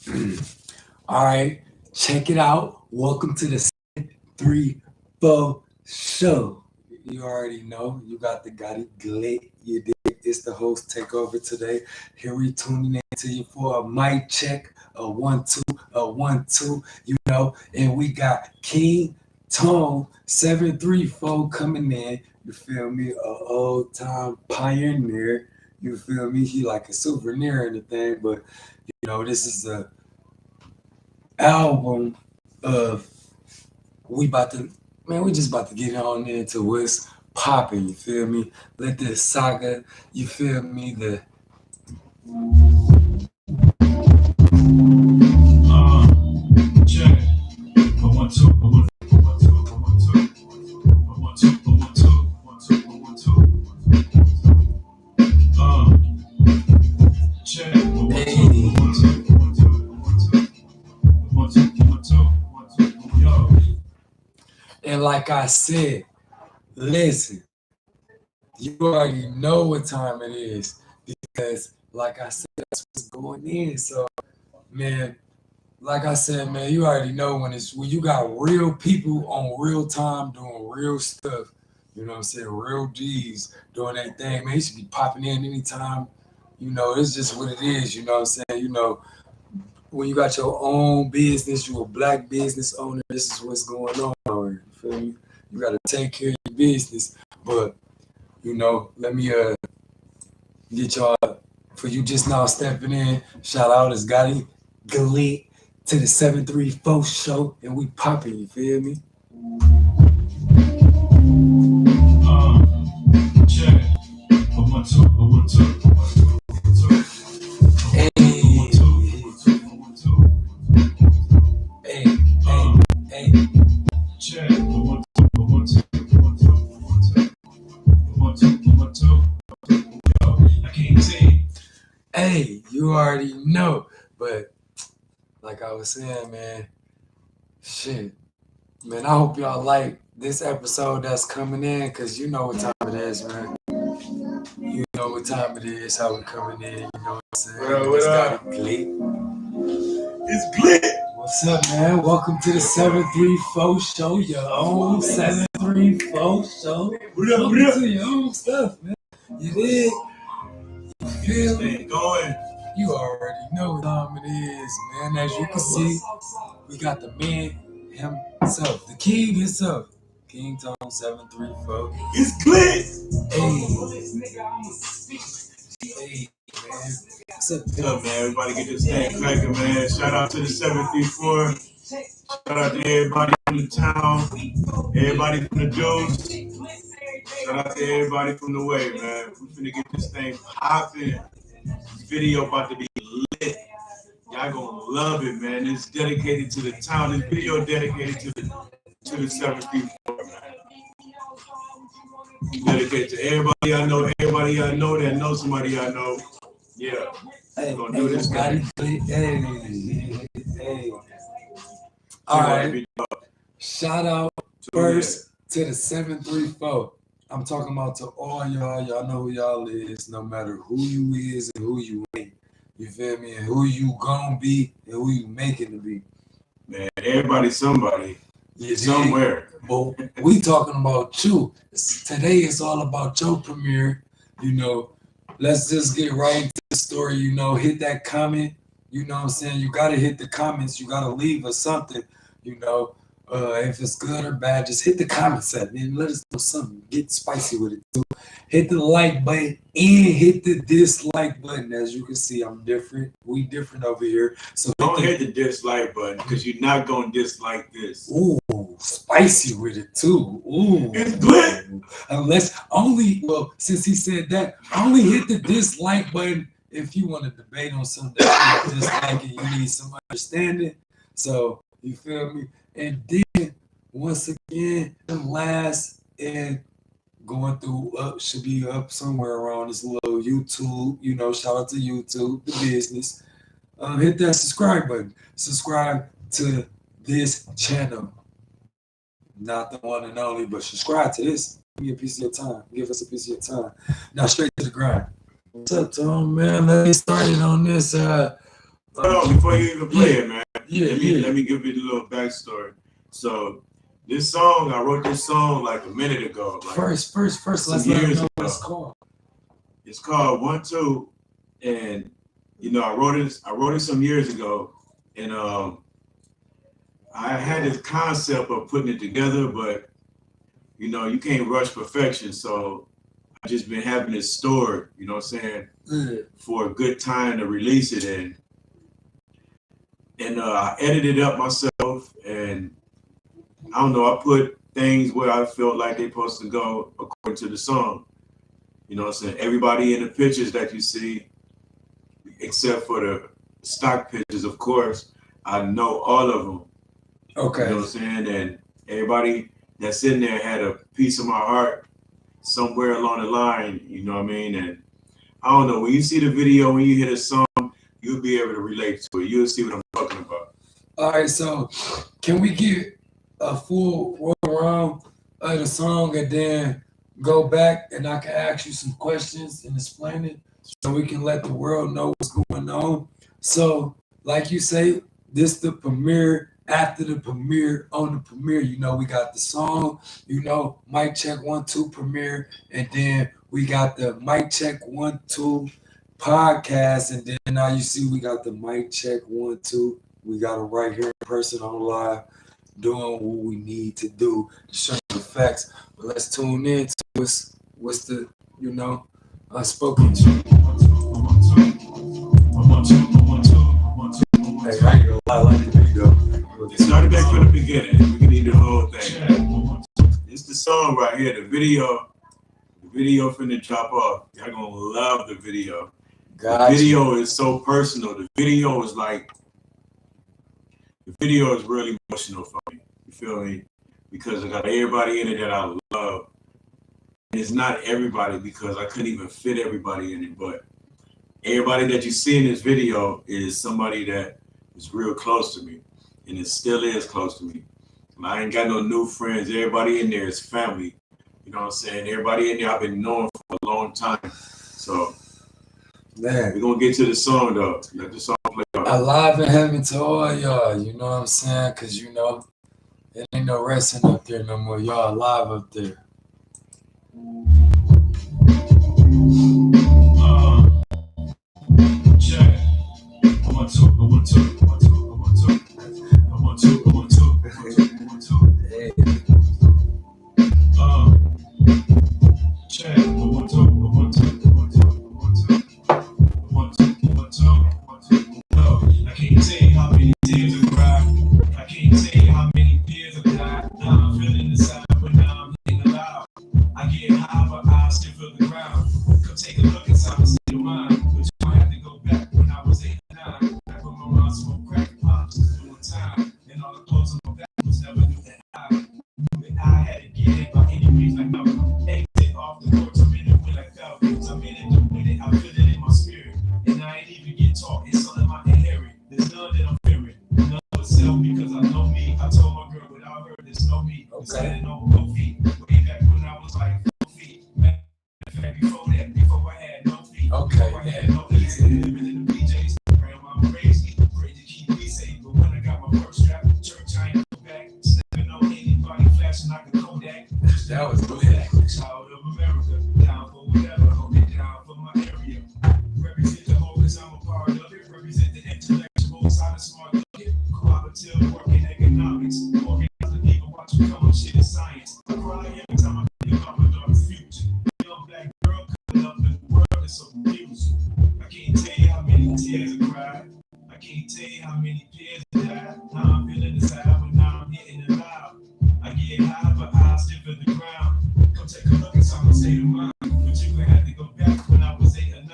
All right, check it out. Welcome to the 734 show. You already know you got it glit. You did. It's the host takeover today. Here we tuning in to you for a mic check, a 1 2, a 1 2. And we got King Tone734 coming in. You feel me? A old time pioneer. You feel me? He like a souvenir and the thing, but this is a album of we about to we just about to get on into what's popping, you feel me? Let this saga, you feel me, the check. A 1 2, a 1 2, a 1 2, a 1 2, a 1 2, a 1 2, 1 2, a 1 2. Check. A 1 2, a 1 2, a 1 2, a 1 2, a 1 2, a 1 2, 1 2, yo. And like I said, listen, you already know what time it is because, like I said, that's what's going in. So, man, like I said, man, you already know when you got real people on real time doing real stuff. You know what I'm saying? Real G's doing that thing, man. You should be popping in anytime. It's just what it is. You know what I'm saying? When you got your own business, you're a black business owner, this is what's going on. You feel me? You got to take care of your business. But, let me get y'all, for you just now stepping in, shout out as Gotti Galit to the 734 show, and we popping, you feel me? Check. A 1 2, a 1 2, a 1 2, a 1 2. Hey. Hey. Check. A 1 2, a 1 2, a 1 2, a 1 2, a 1 2, a 1 2. Yo, I can't say. Hey, you already know. But like I was saying, man, shit. Man, I hope y'all like this episode that's coming in, because you know what time it is, man. You know what time it is, how we coming in, you know what I'm saying? What up? It's Glit. What's up, man? Welcome to the 734 show, your own 734 show. Welcome to your own stuff, man. You did? You feel me? Going. You already know what time it is, man. As you can see, we got the man himself, the king himself, King Tone734. It's Glit. Hey, man. What's up, man? Everybody get this thing cracking, man. Shout out to the 734. Shout out to everybody from the town, everybody from the juice. Shout out to everybody from the way, man. We finna get this thing popping. Video about to be lit. Y'all gonna love it, man. It's dedicated to the town. This video dedicated to the 734, man. Dedicated to everybody I know, that knows somebody I know. Yeah. Hey, gonna do this guy. Hey. All right. Shout out first to the 734. I'm talking about to all y'all. Y'all know who y'all is, no matter who you is and who you ain't. You feel me? And who you gonna be and who you making to be. Man, everybody somebody. Somewhere. But we talking about you. Today is all about your premiere. Let's just get right into the story. Hit that comment. You know what I'm saying? You gotta hit the comments. You gotta leave us something. If it's good or bad, just hit the comment section and let us know something. Get spicy with it too. Hit the like button and hit the dislike button. As you can see, I'm different. We different over here. So don't hit the dislike button, because you're not gonna dislike this. Ooh, spicy with it too. Ooh, it's good. Since he said that, only hit the dislike button if you want to debate on something that you dislike and you need some understanding. So you feel me? And then once again, the last and going through should be up somewhere around this little YouTube. Shout out to YouTube, the business. Hit that subscribe button. Subscribe to this channel. Not the one and only, but subscribe to this. Give me a piece of your time. Give us a piece of your time. Now straight to the grind. What's up, Tom, man? Let's get started on this Before you even play it, man. Let me give you a little backstory. So this song, I wrote this song like a minute ago. Like first, let's let them know what it's called. It's called 1 2, and I wrote it some years ago, and I had this concept of putting it together, but you can't rush perfection. So I just been having it stored, you know what I'm saying, for a good time to release it in. And I edited it up myself, and I don't know, I put things where I felt like they're supposed to go according to the song. You know what I'm saying? Everybody in the pictures that you see, except for the stock pictures, of course, I know all of them. Okay. You know what I'm saying? And everybody that's in there had a piece of my heart somewhere along the line, you know what I mean? And I don't know, when you see the video, when you hear the song, you'll be able to relate to it. You'll see what I'm talking about. All right, so can we get a full roll around of the song and then go back and I can ask you some questions and explain it so we can let the world know what's going on? So, like you say, this the premiere. After the premiere, on the premiere, we got the song, mic check 1 2 premiere, and then we got the mic check 1 2 podcast, and then now you see we got the mic check 1 2. We got them right here in person on live, doing what we need to do to show the facts. But let's tune in to what's the unspoken. Hey, I ain't gonna lie, like the video. It started back from the beginning. We can need the whole thing. It's the song right here. The video finna drop off. Y'all gonna love the video. The video is so personal. The video is really emotional for me. You feel me? Because I got everybody in it that I love. And it's not everybody because I couldn't even fit everybody in it, but everybody that you see in this video is somebody that is real close to me. And it still is close to me. And I ain't got no new friends. Everybody in there is family. You know what I'm saying? Everybody in there I've been knowing for a long time. So, man, we're going to get to the song, though. Let the song play out. Alive in heaven to all y'all. You know what I'm saying? Because, it ain't no resting up there no more. Y'all alive up there. Check. I want to. I can't tell you how many tears I cried. I can't tell you how many tears I cried. Now I'm feeling inside, but now I'm hitting aloud. I get high, but I still feel the ground. Come take a look inside my state of mind. But you don't have to go back when I was 8 or 9. Back when my mom smoked crack pops, doing time. And all the clothes on my back was never knew that I had to get it by any means. Like no exit off the porch. I'm in it when I felt it. I'm in it with it. I feel it in my spirit. And I ain't even get taught. It's something I inherit. There's none that I'm fearing. None of myself because I know me. I told my girl without her, there's no me. Standing on both feet. Way back when I was like 4 feet. Man, before I had no feet. Before I had no feet. Living in the BJs. Grandma raised me. Pray to keep me safe. But when I got my first strap, church, I ain't go back. Stepping on anybody flashing like a Kodak. That was good. Child of America. Down for whatever. Hold it down for my area. Represent the whole because I'm a part of it. Represent the intellectual side of smart looking. Cooperative work in economics. Organize the people, watch you come on shit in science. I cry every time I think about my daughter's future. Young black girl coming up in the world is so confusing. I can't tell you how many tears I cried. I can't tell you how many tears I died. Now I'm feeling inside, but now I'm hitting it loud. I get high, but I still feel the ground. Come take a look inside my state of mind. But you gonna have to go back when I was 8 or 9.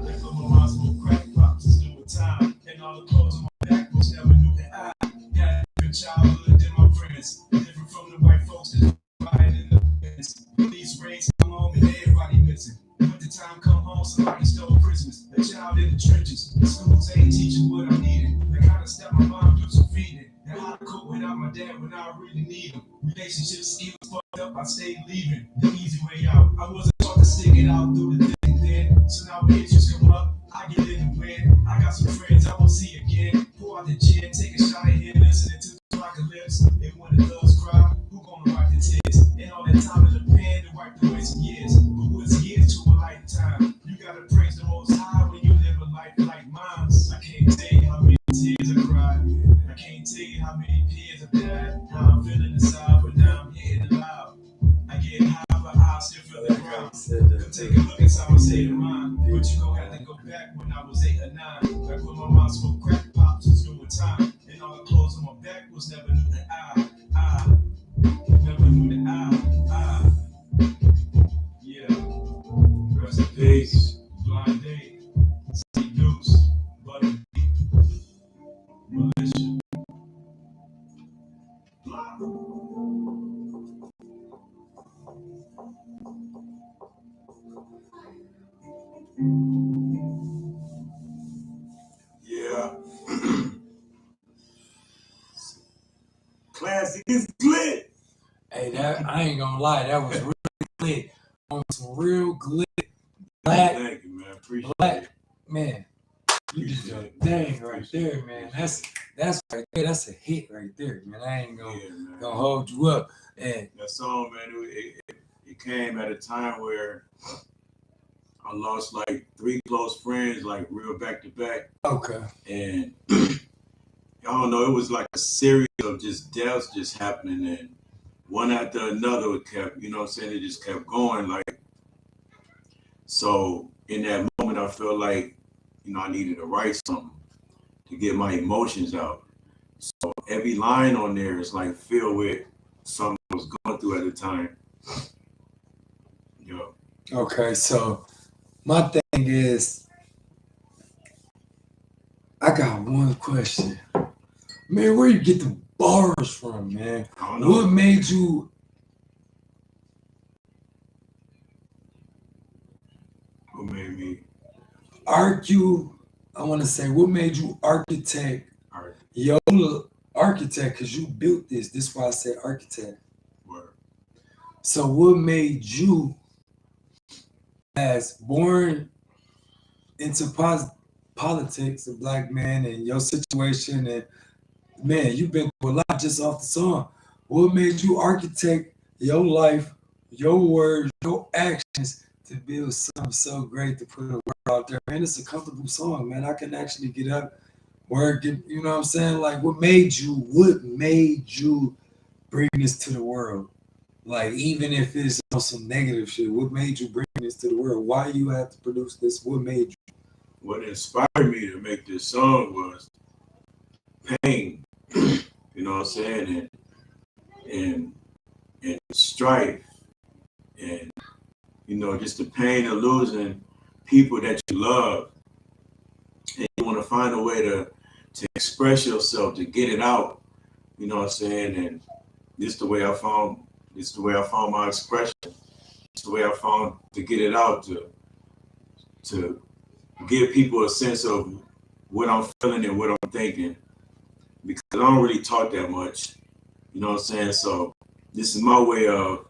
Like when my mom smoked crack pops, just doing time. And all the clothes on my back was never knew that I had a different childhood than my friends. Different from the white folks that riding in the fence. These rains come home and everybody missing. But the time come home, somebody stole Christmas. A child in the trenches. The schools ain't teaching what I needed. The kind of stuff my mom do some feeding. And how to cope without my dad when I really need him. Relationship skills fucked up, I stayed leaving. The easy way out. I wasn't taught to stick it out through the thick and thin. So now when issues come up, I get in the wind. I got some friends I won't see again. out the gym, take a shot of here, listening to the apocalypse. And when the thugs cry, who gonna wipe the tears? And all that time in the pen to wipe away some years. But what's years to a lifetime? You gotta praise the Most High when you live a life like mine. I can't tell you how many tears I cried. I can't tell you how many peers I've died. How I'm feeling inside, but now I'm hitting loud. I get high, but I still feel the ground. Come take a look inside my state of mind. But you gon' have to go back when I was 8 or 9. Back when my mom smoked crack pops was doing time. And all the clothes on my back was never knew that I never knew that I. Yeah. Rest in peace. Blind date. See Deuce. Butter. Militia. Yeah. Classic is lit. Hey, that I ain't gonna lie, that was really lit. On some real glit. Black, Thank you, man. Appreciate black, it. man. You did your Appreciate it. thing right Appreciate there, it. man. Appreciate That's right there. That's a hit right there, man. I ain't gonna, Yeah, man. gonna hold you up. And That song, man, it came at a time where I lost like 3 close friends, like real back to back. okay. And I don't know, it was like a series of just deaths just happening, and one after another it kept, you know what I'm saying, it just kept going. Like, so in that moment I felt like, you know, I needed to write something to get my emotions out. So every line on there is like filled with something I was going through at the time. Yo. Okay, so my thing is, I got one question. Man, where you get the bars from, man? I don't know. What made you What made me argue? I want to say, what made you architect art your architect? Because you built this. This is why I say architect. work? So, what made you, as born into politics, a black man, and your situation, and man, you've been through a lot just off the song. What made you architect your life, your words, your actions to build something so great to put a word out there? Man, it's a comfortable song, man. I can actually get up, work, you know what I'm saying? Like, what made you bring this to the world? Like, even if it's on some negative shit, what made you bring this to the world? Why you have to produce this? What made you? What inspired me to make this song was pain, you know what I'm saying, and strife, and you know, just the pain of losing people that you love, and you want to find a way to express yourself, to get it out, you know what I'm saying, and this is the way I found my expression. It's the way I found to get it out, to give people a sense of what I'm feeling and what I'm thinking, because I don't really talk that much, you know what I'm saying? So this is my way of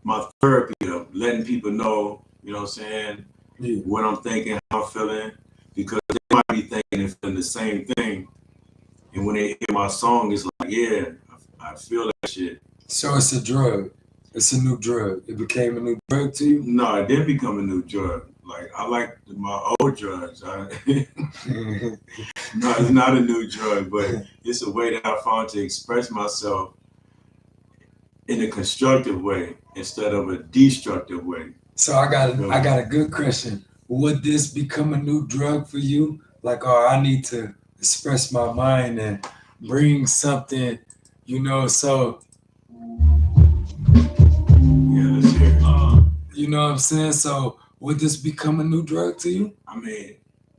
my therapy of letting people know, you know what I'm saying, Yeah. what I'm thinking, how I'm feeling, because they might be thinking and feeling the same thing. And when they hear my song, it's like, yeah, I feel that shit. So it's a drug. It's a new drug. It became a new drug to you? No, it didn't become a new drug. Like, I like my old drugs. No, it's not a new drug, but it's a way that I found to express myself in a constructive way instead of a destructive way. So I got a good question. Would this become a new drug for you? Like, oh, I need to express my mind and bring something, you know, so Yeah, let's hear it. you know what I'm saying? So would this become a new drug to you? I mean,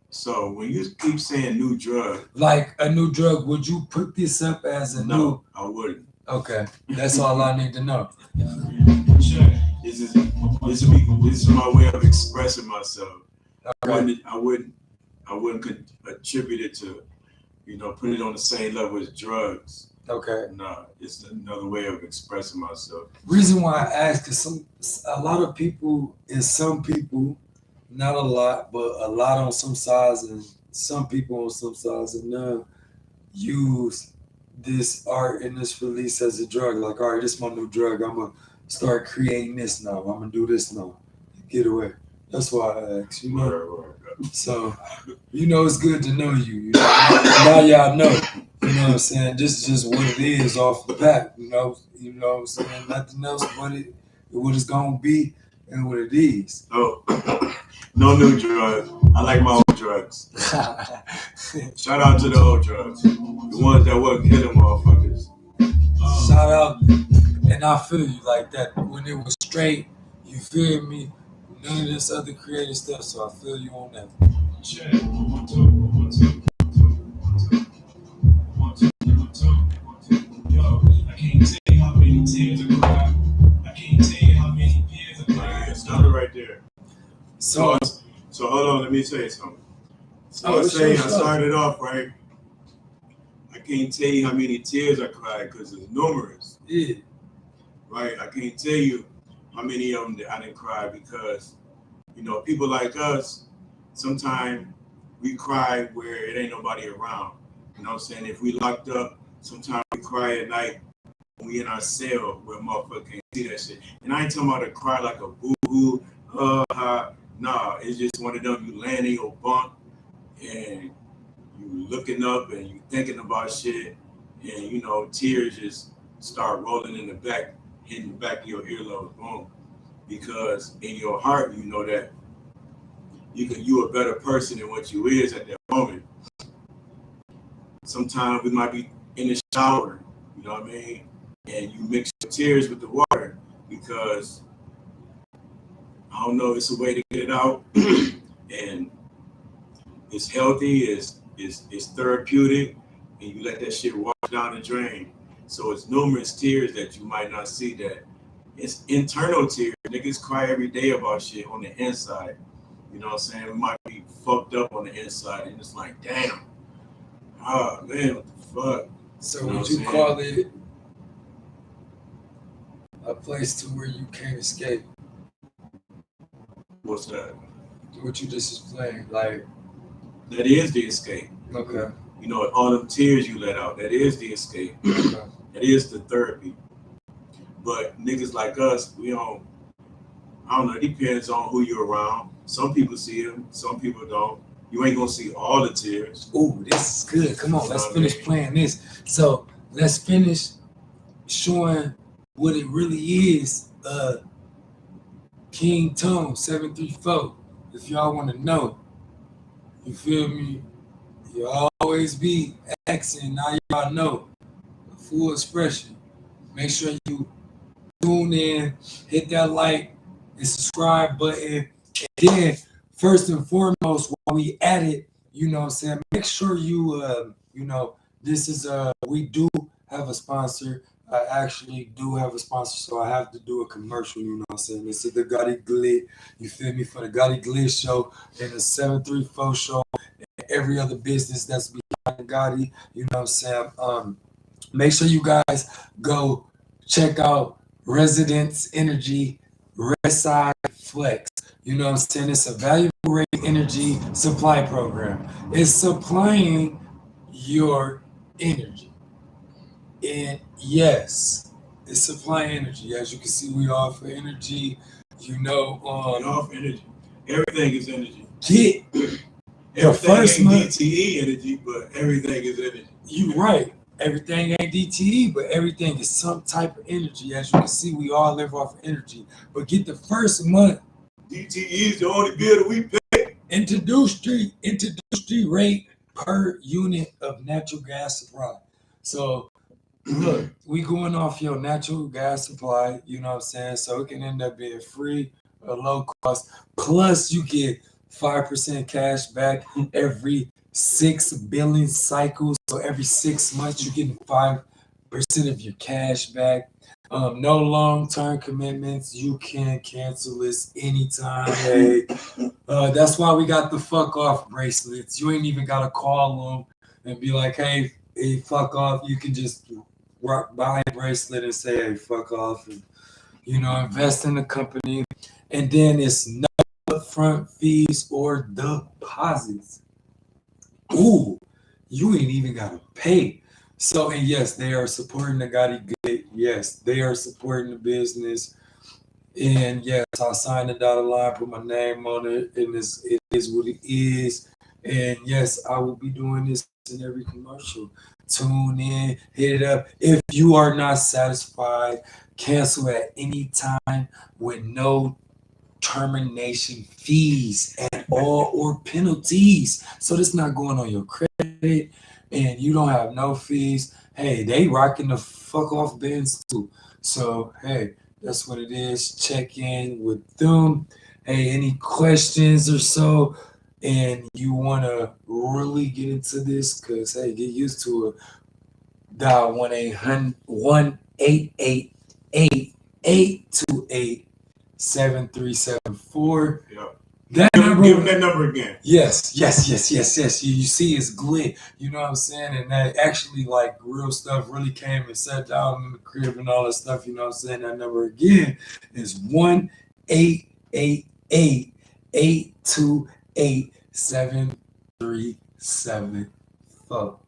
so when you keep saying new drug, Like a new drug, would you put this up as a no, I wouldn't. Okay, that's all I need to know. This is my way of expressing myself. Okay. I wouldn't attribute it to, you know, put it on the same level as drugs. Okay. No, it's another way of expressing myself. Reason why I ask is a lot of people, not a lot, but a lot on some sides and some people on some sides and none. use this art and this release as a drug. Like, all right, this is my new drug. I'm gonna start creating this now. I'm gonna do this now. Get away. That's why I asked. You know. So, you know, it's good to know you. You know? Now y'all know. You know what I'm saying? This is just what it is off the bat. You know what I'm saying? Nothing else but what it's gonna be and what it is. Oh, no new drugs. I like my old drugs. Shout out to the old drugs, the ones that wasn't killing motherfuckers. Shout out, and I feel you like that. When it was straight, you feel me? None of this other creative stuff, so I feel you on that. Check. 1, 2, 1, 2, 1, 2, 1, 2, 1, 2, 1, 2. Yo, I can't tell you how many tears I cried. I can't tell you how many years I cried. Stop it right there. So hold on, let me say something. So Oh, I say sure. I started off right. I can't tell you how many tears I cried because it's numerous. yeah, Right? I can't tell you how many of them that I didn't cry because, you know, people like us, sometimes we cry where it ain't nobody around. You know what I'm saying? If we locked up, sometimes we cry at night when we in our cell where motherfucker can't see that shit. And I ain't talking about to cry like a boo-hoo, nah, it's just one of them, you land in your bunk and you looking up and you thinking about shit and, you know, tears just start rolling in the back, hitting the back of your earlobe, boom. Because in your heart, you know that you a better person than what you is at that moment. Sometimes we might be in the shower, you know what I mean? And you mix your tears with the water because I don't know, it's a way to get it out. And it's healthy, it's therapeutic, and you let that shit wash down the drain. So it's numerous tears that you might not see that. It's internal tears. Niggas cry every day about shit on the inside. You know what I'm saying? We might be fucked up on the inside and it's like, damn. Ah, man, what the fuck? so You know would what you I'm call it a place to where you can't escape What's that? what you just explained? Like, That is the escape. okay, You know, all them tears you let out, that is the escape. okay. That is the therapy. But niggas like us, we don't, I don't know, it depends on who you're around. Some people see them, some people don't. You ain't gonna see all the tears. Ooh, this is good. Come on, let's Okay. finish playing this. So let's finish showing what it really is. King Tone734. If y'all want to know, you feel me? You always be asking. Now y'all know the full expression. Make sure you tune in, hit that like and subscribe button, and then first and foremost, while we at it, you know what I'm saying, make sure you you know, this is we do have a sponsor. I actually do have a sponsor, so I have to do a commercial, you know what I'm saying? This is the Gotti Glit, you feel me, for the Gotti Glit show and the 734 show and every other business that's behind Gotti, you know what I'm saying? Make sure you guys go check out Residence Energy Red Side Flex. You know what I'm saying? It's a valuable rate energy supply program. It's supplying your energy. And yes, it's supplying energy. As you can see, we offer energy. You know, We off energy. Everything is energy. get the Everything first ain't month. DTE energy, but everything is energy. You right. Everything ain't DTE, but everything is some type of energy. As you can see, we all live off of energy. But get the first month DTE is the only bill that we pay. introduced rate per unit of natural gas supply. So look, we going off your natural gas supply, you know what I'm saying? So it can end up being free or low cost. Plus you get 5% cash back every 6 billing cycles. So every 6 months you're getting 5% of your cash back. No long-term commitments. You can cancel this anytime. Hey, that's why we got the fuck off bracelets. You ain't even gotta call them and be like, hey, fuck off. You can just buy a bracelet and say, hey, fuck off, and you know, invest in the company. And then it's no upfront fees or deposits. Ooh, you ain't even gotta pay. So, and yes, they are supporting the Gotti Good. Yes, they are supporting the business. And yes, I signed the dotted line, put my name on it, and it is what it is. And yes, I will be doing this in every commercial. Tune in, hit it up. If you are not satisfied, cancel at any time with no termination fees at all or penalties. So this not going on your credit and you don't have no fees. Hey, they rocking the fuck off bands too. So hey, that's what it is. Check in with them. Hey, any questions or so, and you want to really get into this, because hey, get used to it. Dial 1-888-828-7374. Yep. That Give number. him that number again. Yes. You see, it's glint. You know what I'm saying? And that actually, like, real stuff really came and sat down in the crib and all that stuff. You know what I'm saying? That number again is 1-888-828-7374.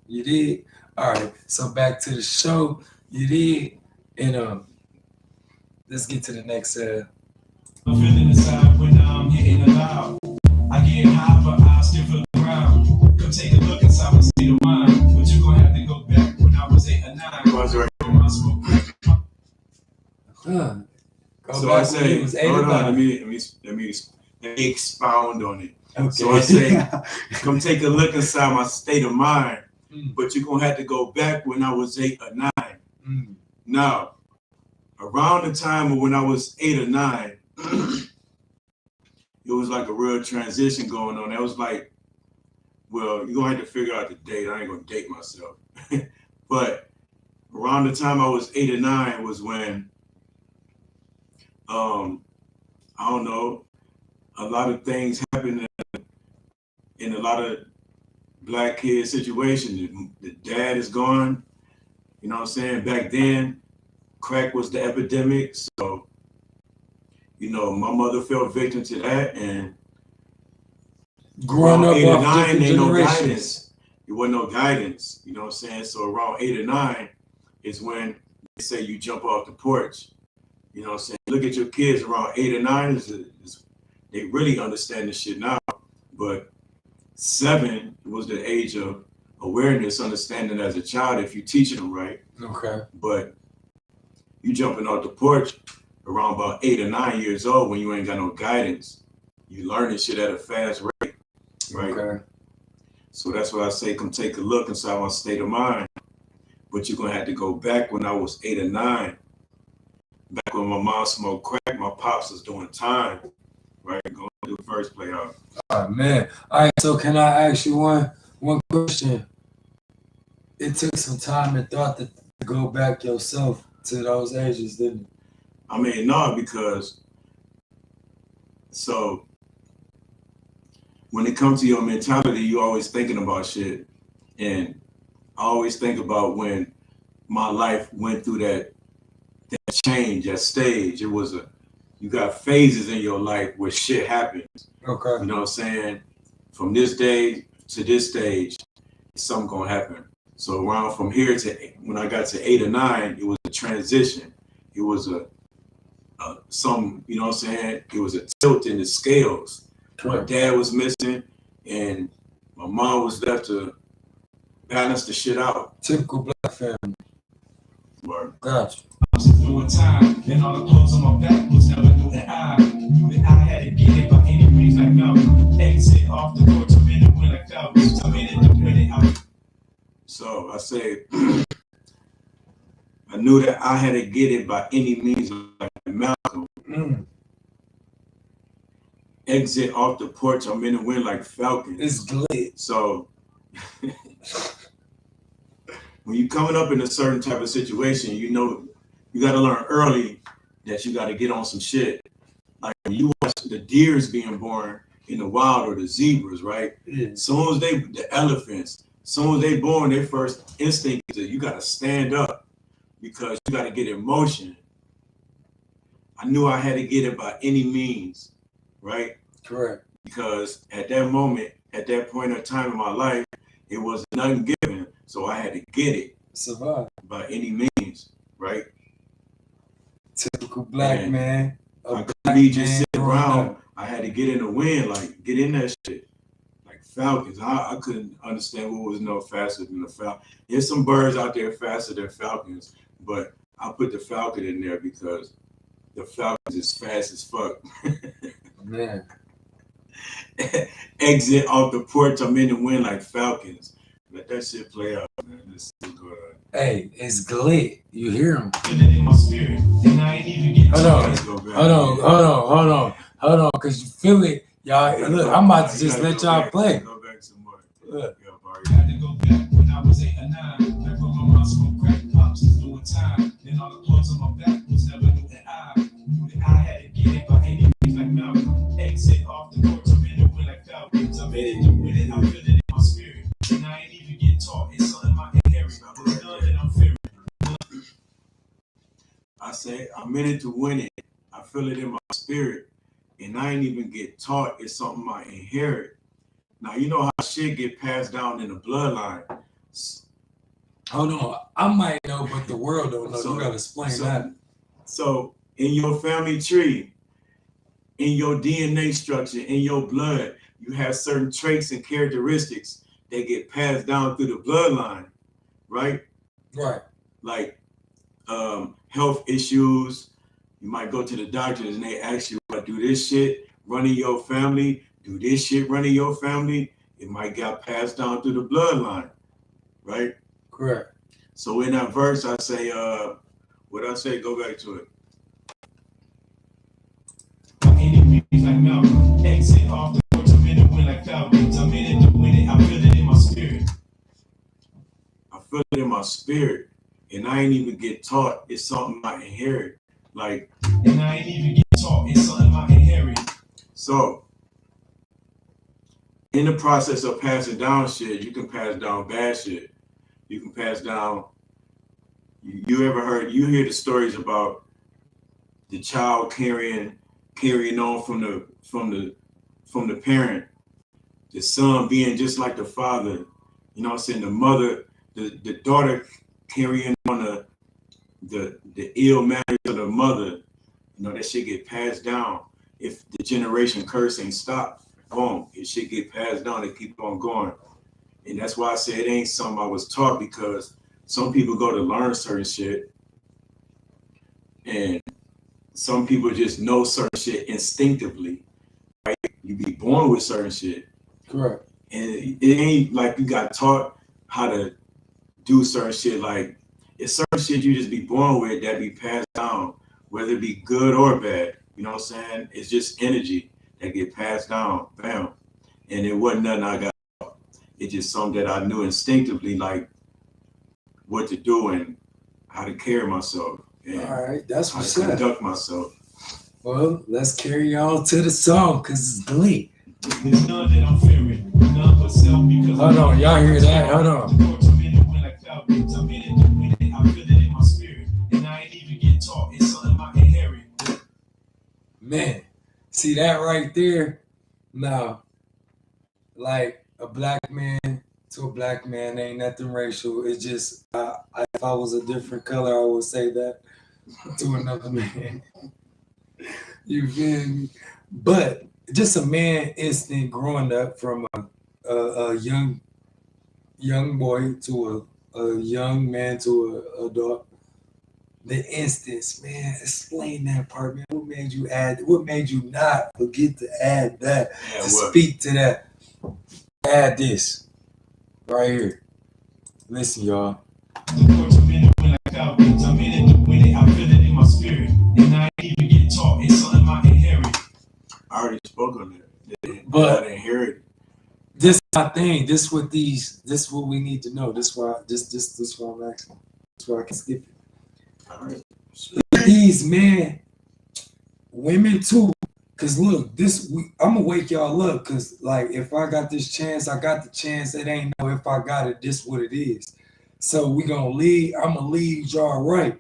You did? All right. So back to the show. You did? And let's get to the next I'm feeling inside when I'm hitting aloud. I get high, but I still feel the ground. Come take a look inside my state of mind. But you're gonna have to go back when I was 8 or 9. So I say, hold on, let me expound on it. Okay. So I say, come take a look inside my state of mind, but you're gonna have to go back when I was 8 or 9. Now, around the time of when I was 8 or 9, it was like a real transition going on. That was like, well, you're gonna have to figure out the date. I ain't gonna date myself. But around the time I was 8 or 9 was when, I don't know, a lot of things happened in a lot of black kid situations. The dad is gone, you know what I'm saying? Back then, crack was the epidemic. So, you know, my mother fell victim to that, and growing up 8 or off 9, different ain't no generations. guidance. There wasn't no guidance, you know what I'm saying? So around 8 or 9 is when they say you jump off the porch. You know what I'm saying? Look at your kids around 8 or 9, they really understand this shit now. But 7 was the age of awareness, understanding as a child if you teaching them right. Okay. But you jumping off the porch around about 8 or 9 years old when you ain't got no guidance. You learning shit at a fast rate, right? Okay. So that's why I say, come take a look inside my state of mind. But you're gonna have to go back when I was 8 or 9. Back when my mom smoked crack, my pops was doing time, right? Going to the first play out. Oh man. All right, so can I ask you one question? It took some time and thought to go back yourself to those ages, didn't it? I mean, no, because so when it comes to your mentality, you always thinking about shit. And I always think about when my life went through that change, that stage. It was you got phases in your life where shit happens. Okay. You know what I'm saying? From this day to this stage, something gonna happen. So around from here to when I got to 8 or 9, it was a transition. It was some, you know what I'm saying? It was a tilt in the scales. Correct. My dad was missing, and my mom was left to balance the shit out. Typical black family. Word. Gotcha. Doing time, and all the clothes on my back was never knew that I had to get it by any means like no. Exit off the door, 2 minutes when I fell, 2 minutes to win it out. So I say, I knew that I had to get it by any means like Malcolm. Exit off the porch, I'm in the wind like Falcon. It's glad. So when you're coming up in a certain type of situation, you know, you got to learn early that you got to get on some shit. Like when you watch the deers being born in the wild or the zebras, right? Yeah. Soon as the elephants, soon as they born, their first instinct is that you got to stand up because you got to get in motion. I knew I had to get it by any means, right? Correct. Because at that moment, at that point of time in my life, it was nothing given. So I had to get it. Survive. By any means, right? Typical black man. I couldn't be just sitting around. I had to get in the wind, like get in that shit. Like falcons. I couldn't understand what was no faster than the falcon. There's some birds out there faster than falcons, but I put the falcon in there because the falcons is fast as fuck. Man. Exit off the porch, I'm in the wind like falcons. Let that shit play out, man. Let's see what's going on. Hey, it's Glit. You hear him? In my spirit, and I ain't even get Hold on, cause you feel it, y'all. Look, I'm about to just let y'all play. Go back some more. Look. I had to go back when I was 8 or 9. Back when my mom smoked crack pops was doing time. And all the clothes on my back was never knew that I had to get it by any means like Malcolm. Exit off the porch, I'm in the wind like falcons. I'm in it with it, I feel it in my spirit. And I ain't even get taught, it's something my inheritance. There's none that I'm fearing. I say I'm in it to win it. I feel it in my spirit. And I ain't even get taught, it's something I inherit. Now, you know how shit get passed down in the bloodline. Hold on, I might know, but the world don't know. You gotta explain that. So, in your family tree, in your DNA structure, in your blood, you have certain traits and characteristics that get passed down through the bloodline, right? Right. Like health issues. You might go to the doctors and they ask you, do this shit running your family? Do this shit running your family? It might get passed down through the bloodline, right? Correct. So in that verse, I say, what I say? Go back to it. Enemies like Malcolm, exit off the porch, I'm in the wind like falcons. I'm in it to win it, I feel it in my spirit. I feel it in my spirit, and I ain't even get taught. It's something I inherit. Like, and I ain't even get taught. It's something I inherit. So, in the process of passing down shit, you can pass down bad shit. You can pass down. You hear the stories about the child carrying on from the parent, the son being just like the father. You know what I'm saying? The mother, the daughter carrying on the ill manners of the mother. You know, that shit get passed down. If the generation curse ain't stopped, boom, it should get passed down and keep on going. And that's why I say it ain't something I was taught, because some people go to learn certain shit and some people just know certain shit instinctively, right? You be born with certain shit. Correct. And it ain't like you got taught how to do certain shit. Like, it's certain shit you just be born with that be passed down, whether it be good or bad. You know what I'm saying? It's just energy that get passed down, bam. And it wasn't nothing I got. It's just something that I knew instinctively, like what to do and how to carry myself. And all right, that's what's how to conduct myself. Well, let's carry on to the song, because it's Glee. There's none that I'm fearing, none but self, because hold on, y'all hear that? Hold on. I'm in the wind like falcons. I'm in it to win it, I feel it in my spirit. And I ain't even get taught, it's something I inherit. Man, see that right there? Now, like a black man to a black man ain't nothing racial. It's just, if I was a different color, I would say that to another man. You feel me? But just a man instinct growing up from a young boy to a young man to a adult. The instance, man, explain that part, man. What made you not forget to add that, to speak to that? Add this right here. Listen, y'all. I'm in it to win it, I feel it in my spirit. And I ain't even get taught, it's something I inherit. I already spoke on that. But I inherit. This my thing. This what we need to know. This why I'm asking. That's why I can skip it. All right. These men, women too. Cause look, I'm gonna wake y'all up. Cause like, if I got this chance, I got the chance. It ain't no if I got it. This what it is. So we gonna lead. I'm gonna lead y'all right.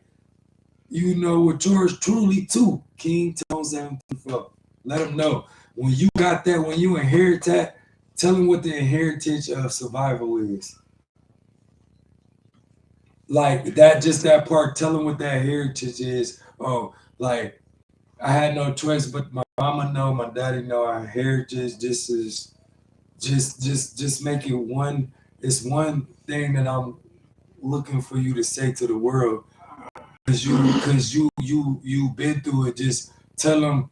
You know, with yours truly too, King Tone734. Let them know when you got that. When you inherit that, tell them what the inheritance of survival is. like that, just that part, tell them what that heritage is. Oh, like I had no choice, but my mama know, my daddy know our heritage. This is just make it one. It's one thing that I'm looking for you to say to the world, because you been through it. Just tell them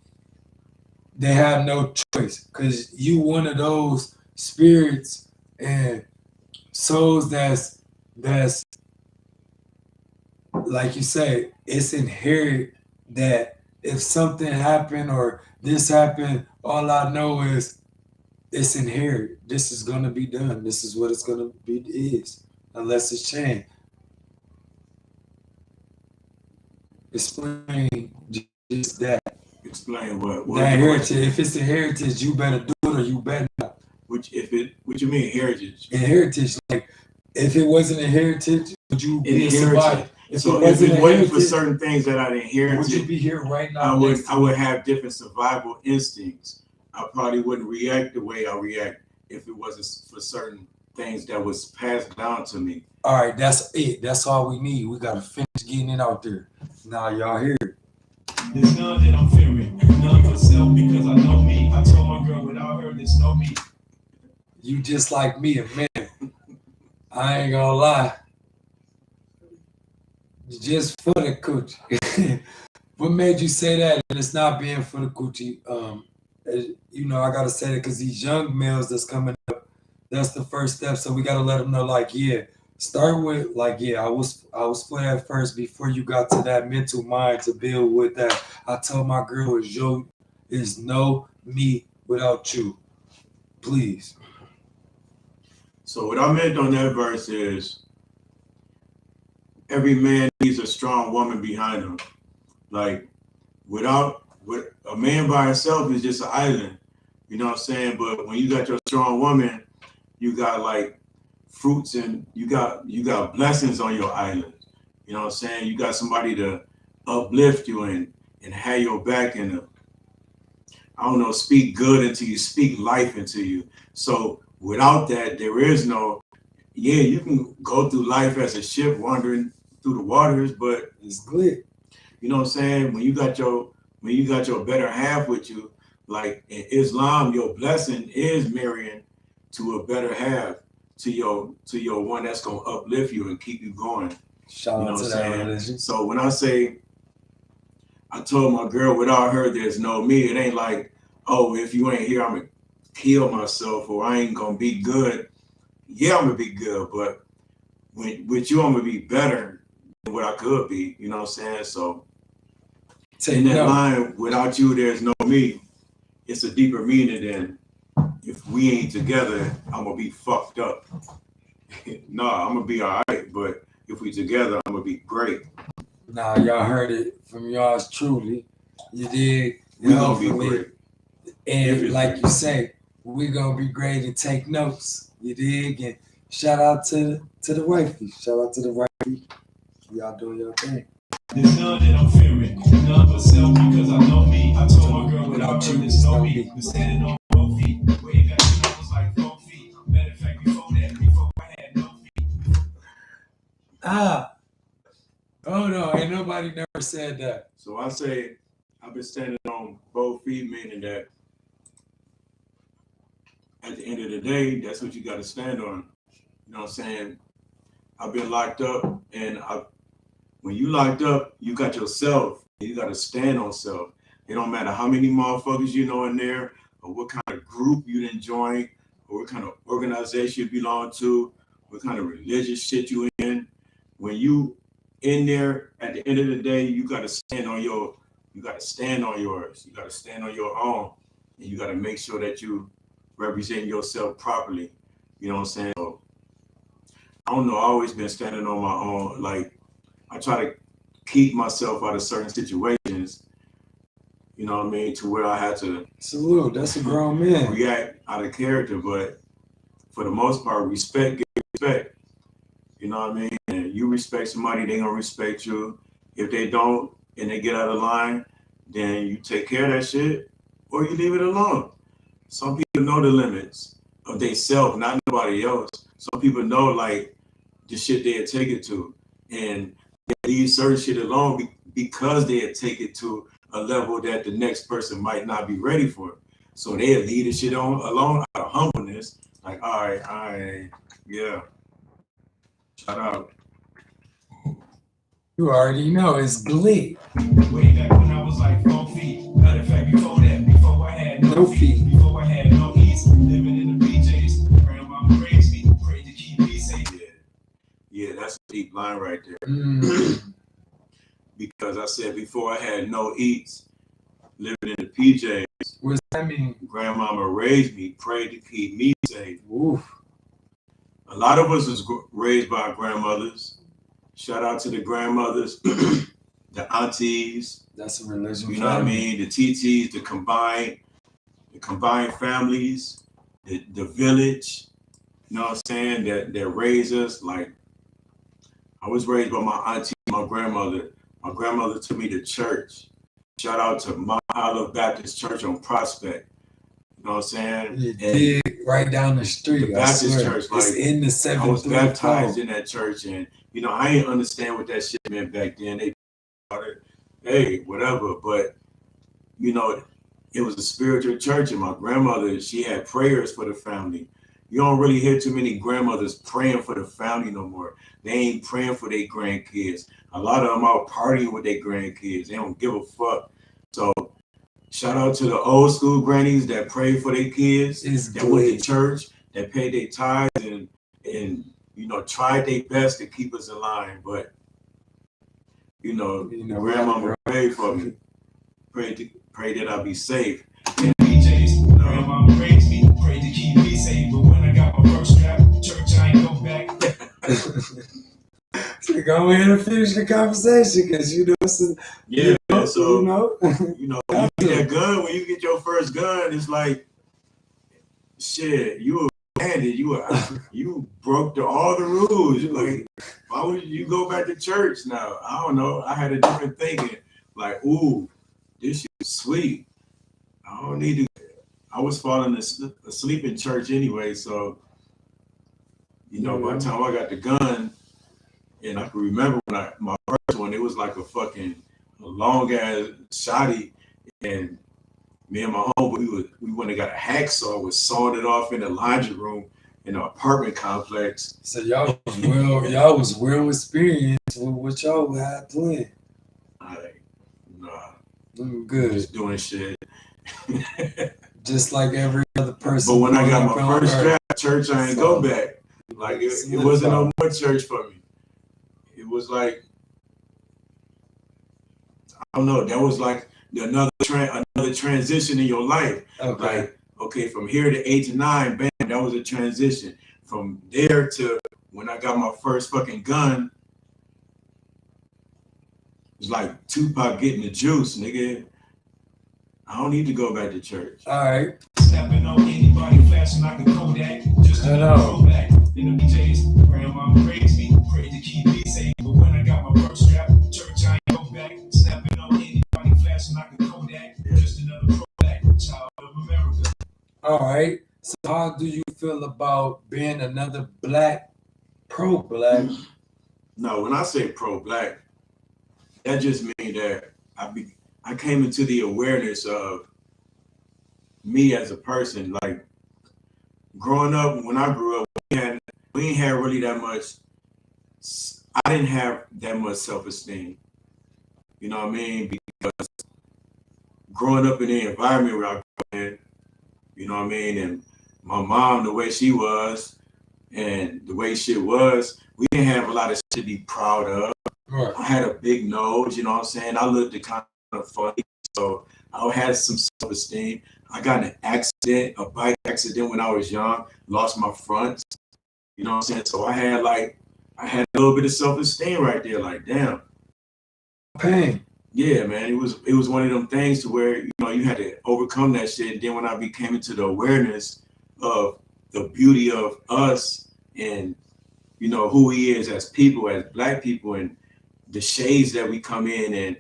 they have no choice, because you one of those spirits and souls that's like you say, it's inherent that if something happened or this happened, all I know is it's inherent. This is gonna be done. This is what it's gonna be is, unless it's changed. Explain just that. Explain what? What That the heritage. question? If it's a heritage, you better do it or you better not. What you mean heritage? And heritage, like if it wasn't a heritage, would you be a survivor? Inherited. If So it wasn't if a it wasn't for heritage, certain things that I would you inherited, be here right now? I next to would me? have different survival instincts. I probably wouldn't react the way I react if it wasn't for certain things that was passed down to me. All right, that's it. That's all we need. We gotta finish getting it out there. Now y'all hear it. There's none that I'm fearing, none but self because I know me. I told my girl without her, there's no me. You just like me, a man. I ain't gonna lie. Just for the coochie. What made you say that? And it's not being for the coochie. You know, I gotta say that because these young males that's coming up, that's the first step. So we gotta let them know, like, yeah, start with, like, yeah, I was for that first before you got to that mental mind to build with that. I told my girl, is no me without you, please. So what I meant on that verse is every man needs a strong woman behind him. Like with a man by himself is just an island. You know what I'm saying? But when you got your strong woman, you got like fruits and you got blessings on your island. You know what I'm saying? You got somebody to uplift you and have your back and I don't know, speak good into you, speak life into you. So without that, there is no, yeah, you can go through life as a ship wandering through the waters, but It's good. you know what I'm saying? When you got your better half with you, like in Islam, your blessing is marrying to a better half, to your one that's gonna uplift you and keep you going. Shout You know out what to I'm that saying? religion. So when I say I told my girl without her there's no me, it ain't like, oh, if you ain't here, I'm gonna kill myself or I ain't gonna be good. Yeah, I'm gonna be good, but with you, I'm gonna be better than what I could be. You know what I'm saying? So Take in that note. line, without you, there's no me. It's a deeper meaning than if we ain't together, I'm gonna be fucked up. No, I'm gonna be all right, but if we together, I'm gonna be great. Now y'all heard it from yours truly. You did. We And gonna be hopefully, great. and like you say, we gonna be great and take notes. You dig? And shout out to the wifey. Shout out to the wifey. Y'all doing your thing. There's none that I'm fearing, none but self because I know me. I told my girl without her, there's no me. Been standing on both feet, way back when I was like 4 feet. Matter of fact, before I had no feet. Ah, oh no, ain't nobody never said that. So I say I've been standing on both feet, meaning that at the end of the day, that's what you got to stand on. You know what I'm saying? I've been locked up, and when you locked up, you got yourself. You got to stand on self. It don't matter how many motherfuckers you know in there, or what kind of group you done join, or what kind of organization you belong to, what kind of religious shit you in. When you in there, at the end of the day, you got to stand on your. You got to stand on yours. You got to stand on your own, and you got to make sure that you represent yourself properly. You know what I'm saying? So, I don't know. I always been standing on my own. Like I try to keep myself out of certain situations. You know what I mean? To where I had to Salute. That's a grown man. react out of character, but for the most part, respect, get respect. You know what I mean? And you respect somebody, they gonna respect you. If they don't and they get out of line, then you take care of that shit or you leave it alone. Some people know the limits of they self, not nobody else. Some people know like the shit they'll take it to. and they leave certain shit alone because they had taken it to a level that the next person might not be ready for. So they had leave the shit on alone out of humbleness. Like, all right, yeah. Shout out. You already know it's Glee. Way back when I was like 4 feet. Matter of fact, before that, before I had no feet, before I had no eats, living in the BJs. Grandmama raised me, prayed to keep me safe. Yeah, that's a deep line right there. Mm. Because I said before I had no eats, living in the PJs. What does that mean? Grandmama raised me, prayed to keep me safe. Oof. A lot of us was raised by grandmothers. Shout out to the grandmothers, the aunties. That's a religion. You know what I mean? The TTs, the combined families, the village. You know what I'm saying? That raised us. Like, I was raised by my auntie, my grandmother. My grandmother took me to church. Shout out to Mount Olive Baptist Church on Prospect. You know what I'm saying? You did right down the street. The Baptist church, it's like, in the 7 I was baptized in that church, and you know, I didn't understand what that shit meant back then. They hey, whatever, but you know, it was a spiritual church, and my grandmother, she had prayers for the family. You don't really hear too many grandmothers praying for the family no more. They ain't praying for their grandkids. A lot of them out partying with their grandkids. They don't give a fuck. So shout out to the old school grannies that prayed for their kids, that went to church, that paid their tithes, and you know, tried their best to keep us in line. But you know grandmama prayed for me, prayed that I'll be safe. BJ's, grandmama raised me, prayed to keep me safe. But when I got my first strap, church, I ain't go back. So go ahead and finish the conversation, because you know, so you know, when you get that gun, when you get your first gun, it's like, shit, you were banded, you broke all the rules. You're like, why would you go back to church now? I don't know. I had a different thinking. Like, ooh, this shit is sweet. I don't need to. I was falling asleep in church anyway, so you know, by the time I got the gun, and I can remember when my first one, it was like a fucking long ass shotty, and me and my homeboy, we went and got a hacksaw, was sawing it off in the laundry room in an apartment complex. So y'all was well experienced with what y'all had planned. Nah, good. Just doing shit. Just like every other person. But when I got my first strap, church, I ain't go back. Like it wasn't no more church for me. It was like, I don't know, that was like another transition in your life. Okay. Like, okay, from here to 8 to 9, bam, that was a transition. From there to when I got my first fucking gun, it was like Tupac getting the juice, nigga. I don't need to go back to church. All right. Snapping on anybody, flashing like a Kodak. Just to go back. In the BJ's, grandmama raised me, prayed to keep me safe. But when I got my first strap, church, I ain't go back. Snapping on anybody, flashing like a Kodak. Just another throwback, child of America. All right. So how do you feel about being another pro-black? No, when I say pro-black, that just means that I came into the awareness of me as a person. Like, growing up, when I grew up, we didn't have really that much. I didn't have that much self-esteem. You know what I mean? Because growing up in the environment where I grew up in, you know what I mean, and my mom, the way she was, and the way shit was, we didn't have a lot of shit to be proud of. Right. I had a big nose, you know what I'm saying? I looked kind of funny, so I had some self-esteem. I got in an accident, a bike accident when I was young, lost my front, you know what I'm saying? So I had a little bit of self-esteem right there, like, damn. Pain. Yeah, man, it was one of them things to where, you know, you had to overcome that shit. And then when I became into the awareness of the beauty of us and, you know, who we is as people, as black people, and the shades that we come in, and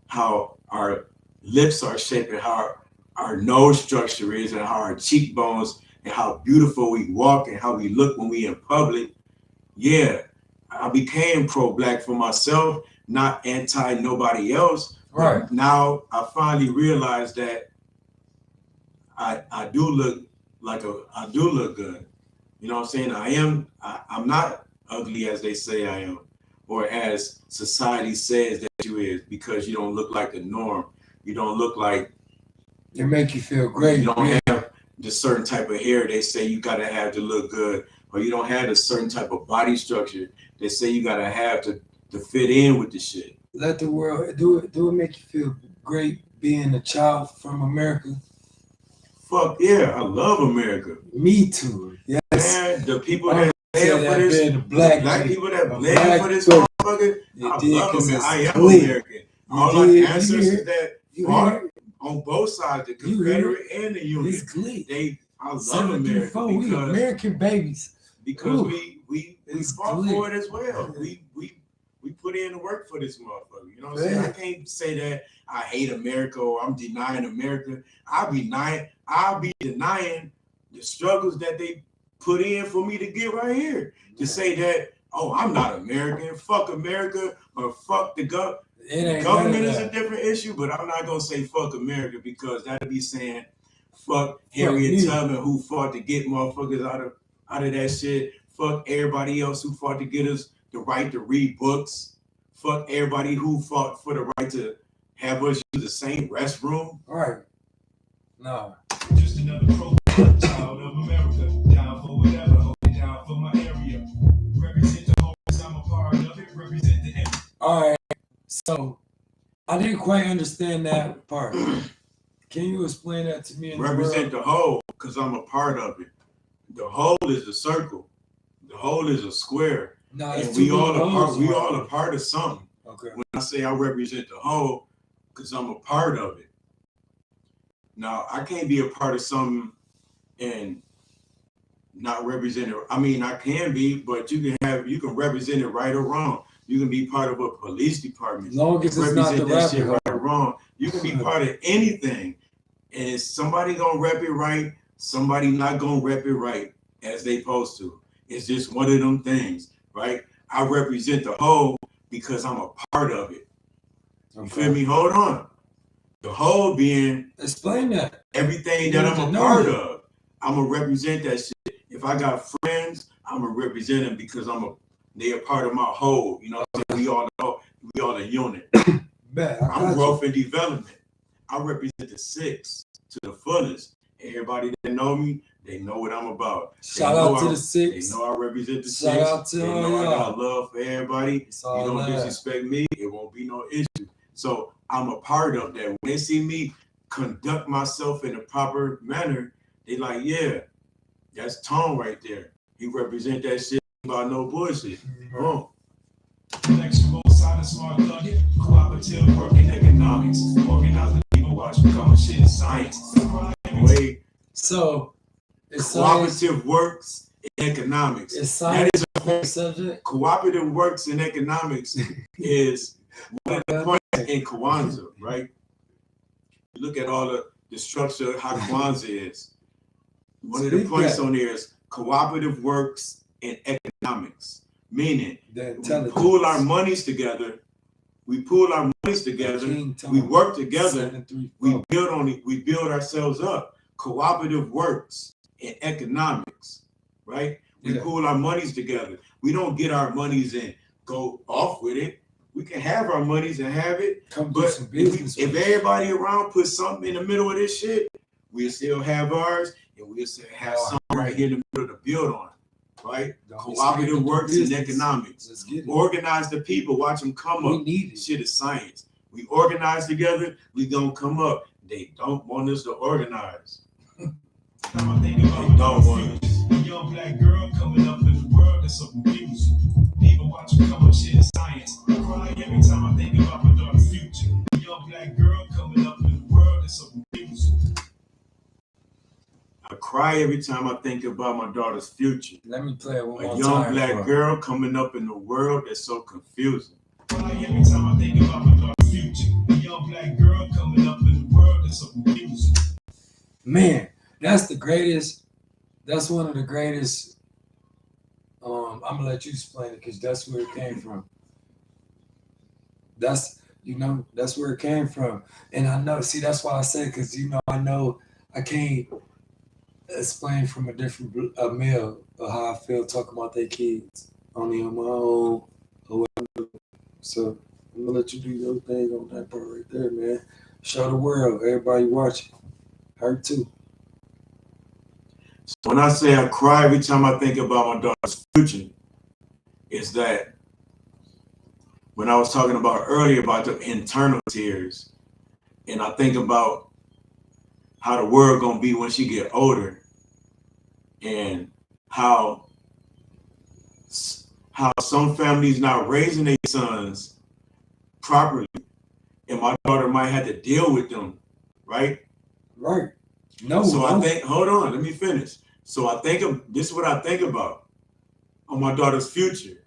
how our lips are shaped, and how our nose structure is, and how our cheekbones, and how beautiful we walk, and how we look when we in public. Yeah, I became pro-black for myself, not anti nobody else. Right. But now I finally realized that I do look I do look good. You know what I'm saying? I'm not ugly as they say I am, or as society says that you is, because you don't look like the norm. You don't look like, it make you feel great. You don't have the certain type of hair they say you gotta have to look good, or you don't have a certain type of body structure they say you gotta have to fit in with the shit. Let the world do it. Do it make you feel great being a child from America? Fuck yeah, I love America. Me too. Yes. Man, the people that bled for this, the black people that bled for this motherfucker, I love them. I am American. All our ancestors that fought on both sides, the Confederate and the Union, I love America because we American babies. Because we fought for it as well. We put in the work for this motherfucker. You know what I'm saying? I can't say that I hate America or I'm denying America. I'll be denying the struggles that they put in for me to get right here. To say that, oh, I'm not American, fuck America, or fuck the government. The government is a different issue, but I'm not gonna say fuck America, because that'd be saying fuck Harriet Tubman, who fought to get motherfuckers out of that shit. Fuck everybody else who fought to get us the right to read books. Fuck everybody who fought for the right to have us use the same restroom. All right. No. Just another child of America, down for whatever, hold it down for my area. Represent the whole, I'm a part of it, represent the end. All right. So I didn't quite understand that part. Can you explain that to me? Represent the whole, because I'm a part of it. The whole is a circle. The whole is a square. No, and we all a part of something. Okay. When I say I represent the whole, because I'm a part of it. Now, I can't be a part of something and not represent it. I mean, I can be, but you can represent it right or wrong. You can be part of a police department. As long as it's not the that shit right or wrong. You can be part of anything. And somebody gonna rep it right, somebody not gonna rep it right as they supposed to. It's just one of them things, right? I represent the whole because I'm a part of it. You feel me? Hold on. The whole being explain that. Everything that I'm a part of. I'm gonna represent that shit. If I got friends, I'm gonna represent them because they are part of my whole. You know what I'm saying? We all a unit. I'm growth and development. I represent the six to the fullest. Everybody that know me, they know what I'm about. Shout out to the six. They know I represent the six. Shout out to they know y'all. I got love for everybody. You don't disrespect me, it won't be no issue. So I'm a part of that. When they see me conduct myself in a proper manner, they like, yeah, that's Tone right there. He represent that shit about no bullshit. Boom. Flexible, solid, smart, rugged, cooperative, working economics, organize the people, watch become shit in science. Wait. So it's cooperative works in economics. It's science. That is a subject. Cooperative works in economics is one of the points in Kwanzaa, right? You look at all the structure of how Kwanzaa is. One of the points on there is cooperative works in economics. Meaning, we pool our monies together. We work together. We build ourselves up. Cooperative works in economics, right? We pool our monies together. We don't get our monies and go off with it. We can have our monies and have it. But if everybody around put something in the middle of this shit, we'll still have ours, and we'll still have something right here in the middle to build on. Right? Cooperative works in economics. Organize the people, watch them come up. Shit is science. We organize together, we gonna come up. They don't want us to organize. They don't want us. A young black girl coming up in the world that's so confusing. People watch them come up, shit is science. I cry every time I think about my daughter's future. A young black girl coming up in the world that's so confusing. I cry every time I think about my daughter's future. Let me play it one more time. A young black girl coming up in the world that's so confusing. I cry every time I think about my daughter's future. A young black girl coming up in the world that's so confusing. Man, that's the greatest. That's one of the greatest I'm gonna let you explain it because that's where it came from. That's where it came from. And I know, see, that's why I said, because I know I can't explain from a different a male of how I feel talking about their kids only on my own or whatever. So I'm gonna let you do your thing on that part right there, man. Show the world, everybody watching. Her too. So when I say I cry every time I think about my daughter's future, is that when I was talking about earlier about the internal tears, and I think about how the world gonna be when she get older, and how some families not raising their sons properly, and my daughter might have to deal with them, right? Right. No. So I think, hold on, let me finish. So I think this is what I think about on my daughter's future,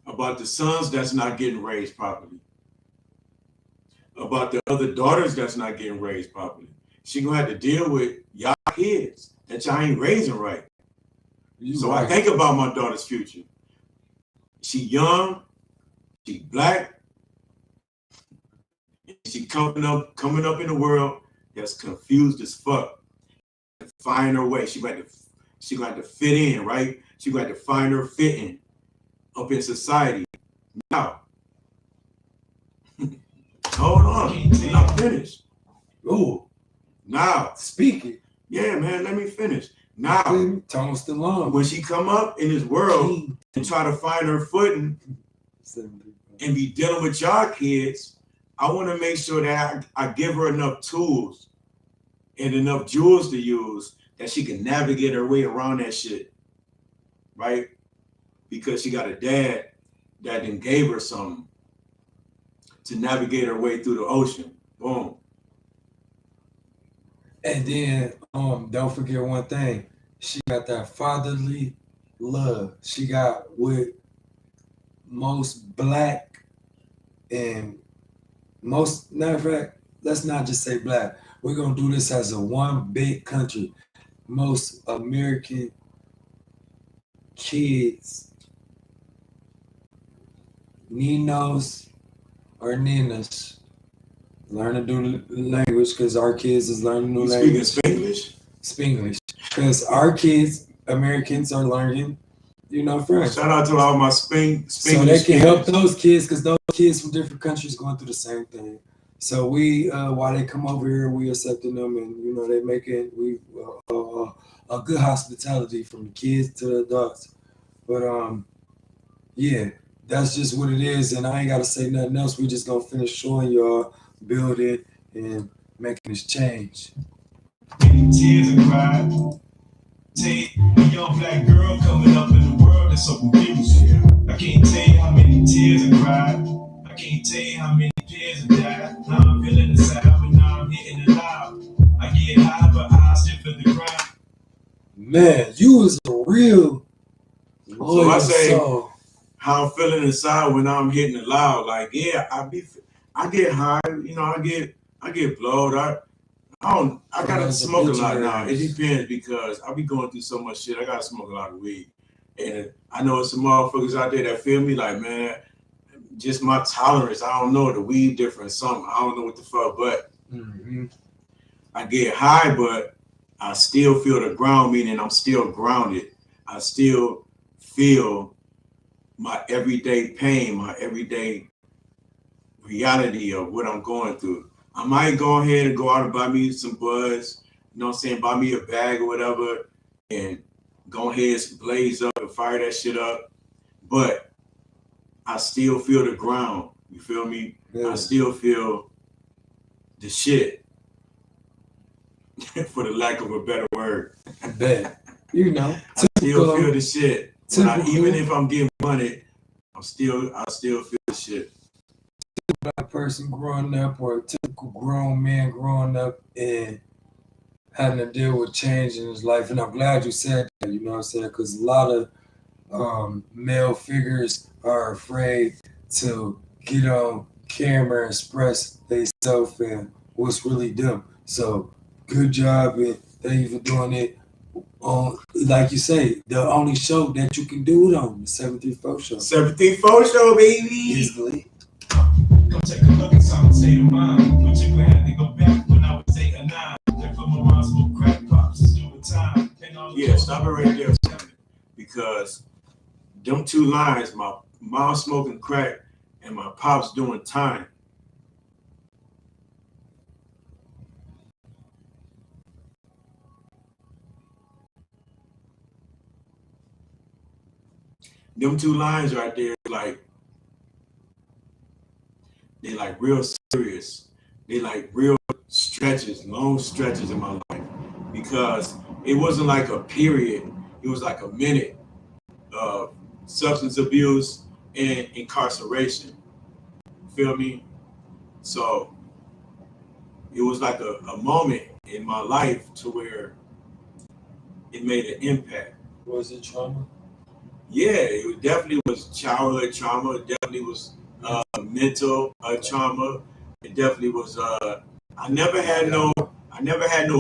about the sons that's not getting raised properly, about the other daughters that's not getting raised properly. She gonna have to deal with y'all kids that y'all ain't raising right. So I think about my daughter's future. She young, she black, and she coming up in the world that's confused as fuck. Find her way. She gonna have to fit in, right? She gonna have to find her fitting up in society. Now, hold on, I'm not finished. Oh, now speaking. Yeah, man, let me finish. Now, Tone734. when she come up in this world and try to find her footing and be dealing with y'all kids, I want to make sure that I give her enough tools and enough jewels to use that she can navigate her way around that shit, right? Because she got a dad that then gave her something to navigate her way through the ocean. Boom. And then don't forget one thing. She got that fatherly love. She got what most black and most, matter of fact, let's not just say black. We're gonna do this as a one big country. Most American kids, Ninos or Ninas, learn to do the language because our kids is learning new language. Speaking Spanglish. Because our kids, Americans, are learning, French. Shout out to all my Spanglish. So they can help those kids because those kids from different countries going through the same thing. So we, while they come over here, we accepting them, and they making a good hospitality from the kids to the adults. But yeah, that's just what it is, and I ain't gotta say nothing else. We just gonna finish showing y'all, building and making this change. Tears and cried. Take a young black girl coming up in the world that's so confused. I can't tell you how many tears I cried. I can't tell you how many tears I died. Now I'm feeling the sound, but now I'm hitting it loud. I get high, but I still feel the grind. Man, you was a real. So I say how I'm feeling inside when I'm hitting it loud. Like, yeah, I get high. I get blowed. I gotta smoke a lot now. It depends because I be going through so much shit. I gotta smoke a lot of weed. And I know some motherfuckers out there that feel me like, man, just my tolerance. I don't know, the weed different, something. I don't know what the fuck, but I get high, but I still feel the ground, meaning I'm still grounded. I still feel my everyday pain, my everyday reality of what I'm going through. I might go ahead and go out and buy me some buds, buy me a bag or whatever, and go ahead and blaze up and fire that shit up. But I still feel the ground. You feel me? Yeah. I still feel the shit, for the lack of a better word. I bet. I still feel the shit. Even if I'm getting money, I still feel the shit. Black person growing up, or a typical grown man growing up and having to deal with change in his life. And I'm glad you said that, you know what I'm saying? Because a lot of male figures are afraid to get on camera and express themselves and what's really them. So good job, and thank you for doing it Like you say, the only show that you can do it on, the 734 show. 734 show, baby. Easily. Come take a look at some state of mind. But you glad to go back when I was 8 or 9. Then for my rhymes smoke crack pops, doing time. Yeah, stop it right there for a minute. Because them two lines, my mom smoking crack and my pops doing time. Them two lines right there, like they like real serious. They like real stretches, long stretches in my life. Because it wasn't like a period, it was like a minute of substance abuse and incarceration. Feel me? So it was like a moment in my life to where it made an impact. Was it trauma? Yeah, it definitely was childhood trauma. It definitely was mental trauma. It definitely was. I never had no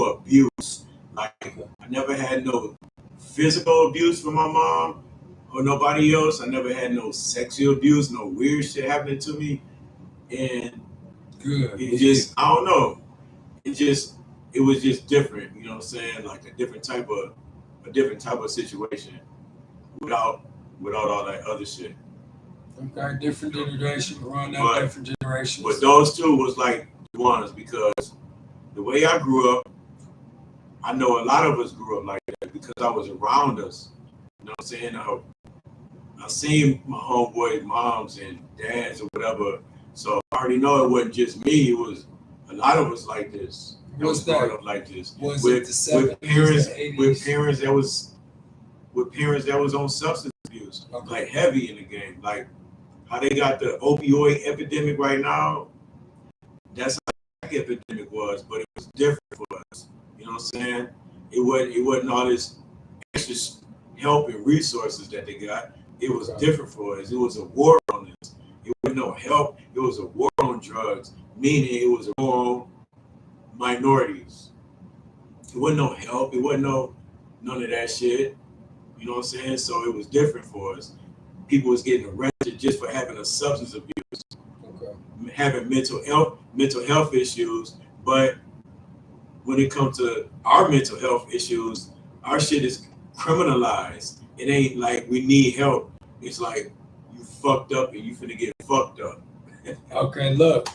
abuse. Like I never had no physical abuse from my mom or nobody else. I never had no sexual abuse, no weird shit happening to me, and Good. it just I don't know. It was just different. You know what I'm saying? Like a different type of situation without all that other shit. Okay, different generation, growing up, different generations. But those two was like the ones because the way I grew up, I know a lot of us grew up like that because I was around us. You know what I'm saying? I seen my homeboy moms and dads or whatever. So I already know it wasn't just me. It was a lot of us like this. What's that? Growing up like this. Was with, it the 70s, with parents, the 80s? with parents that was on substance abuse, like heavy in the game, like how they got the opioid epidemic right now. That's how the epidemic was, but it was different for us. You know what I'm saying? It wasn't all this extra help and resources that they got. It was different for us. It was a war on this. It wasn't no help. It was a war on drugs, meaning it was a war on minorities. It wasn't no help. It wasn't none of that shit. You know what I'm saying? So it was different for us. People was getting arrested just for having a substance abuse, having mental health issues. But when it comes to our mental health issues, our shit is criminalized. It ain't like we need help. It's like you fucked up and you finna get fucked up. Okay, look.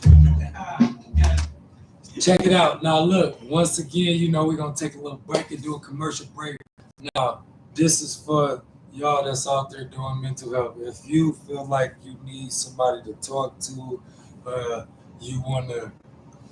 Check it out. Now look, once again, you know we're gonna take a little break and do a commercial break. Now, this is for y'all that's out there doing mental health. If you feel like you need somebody to talk to, you wanna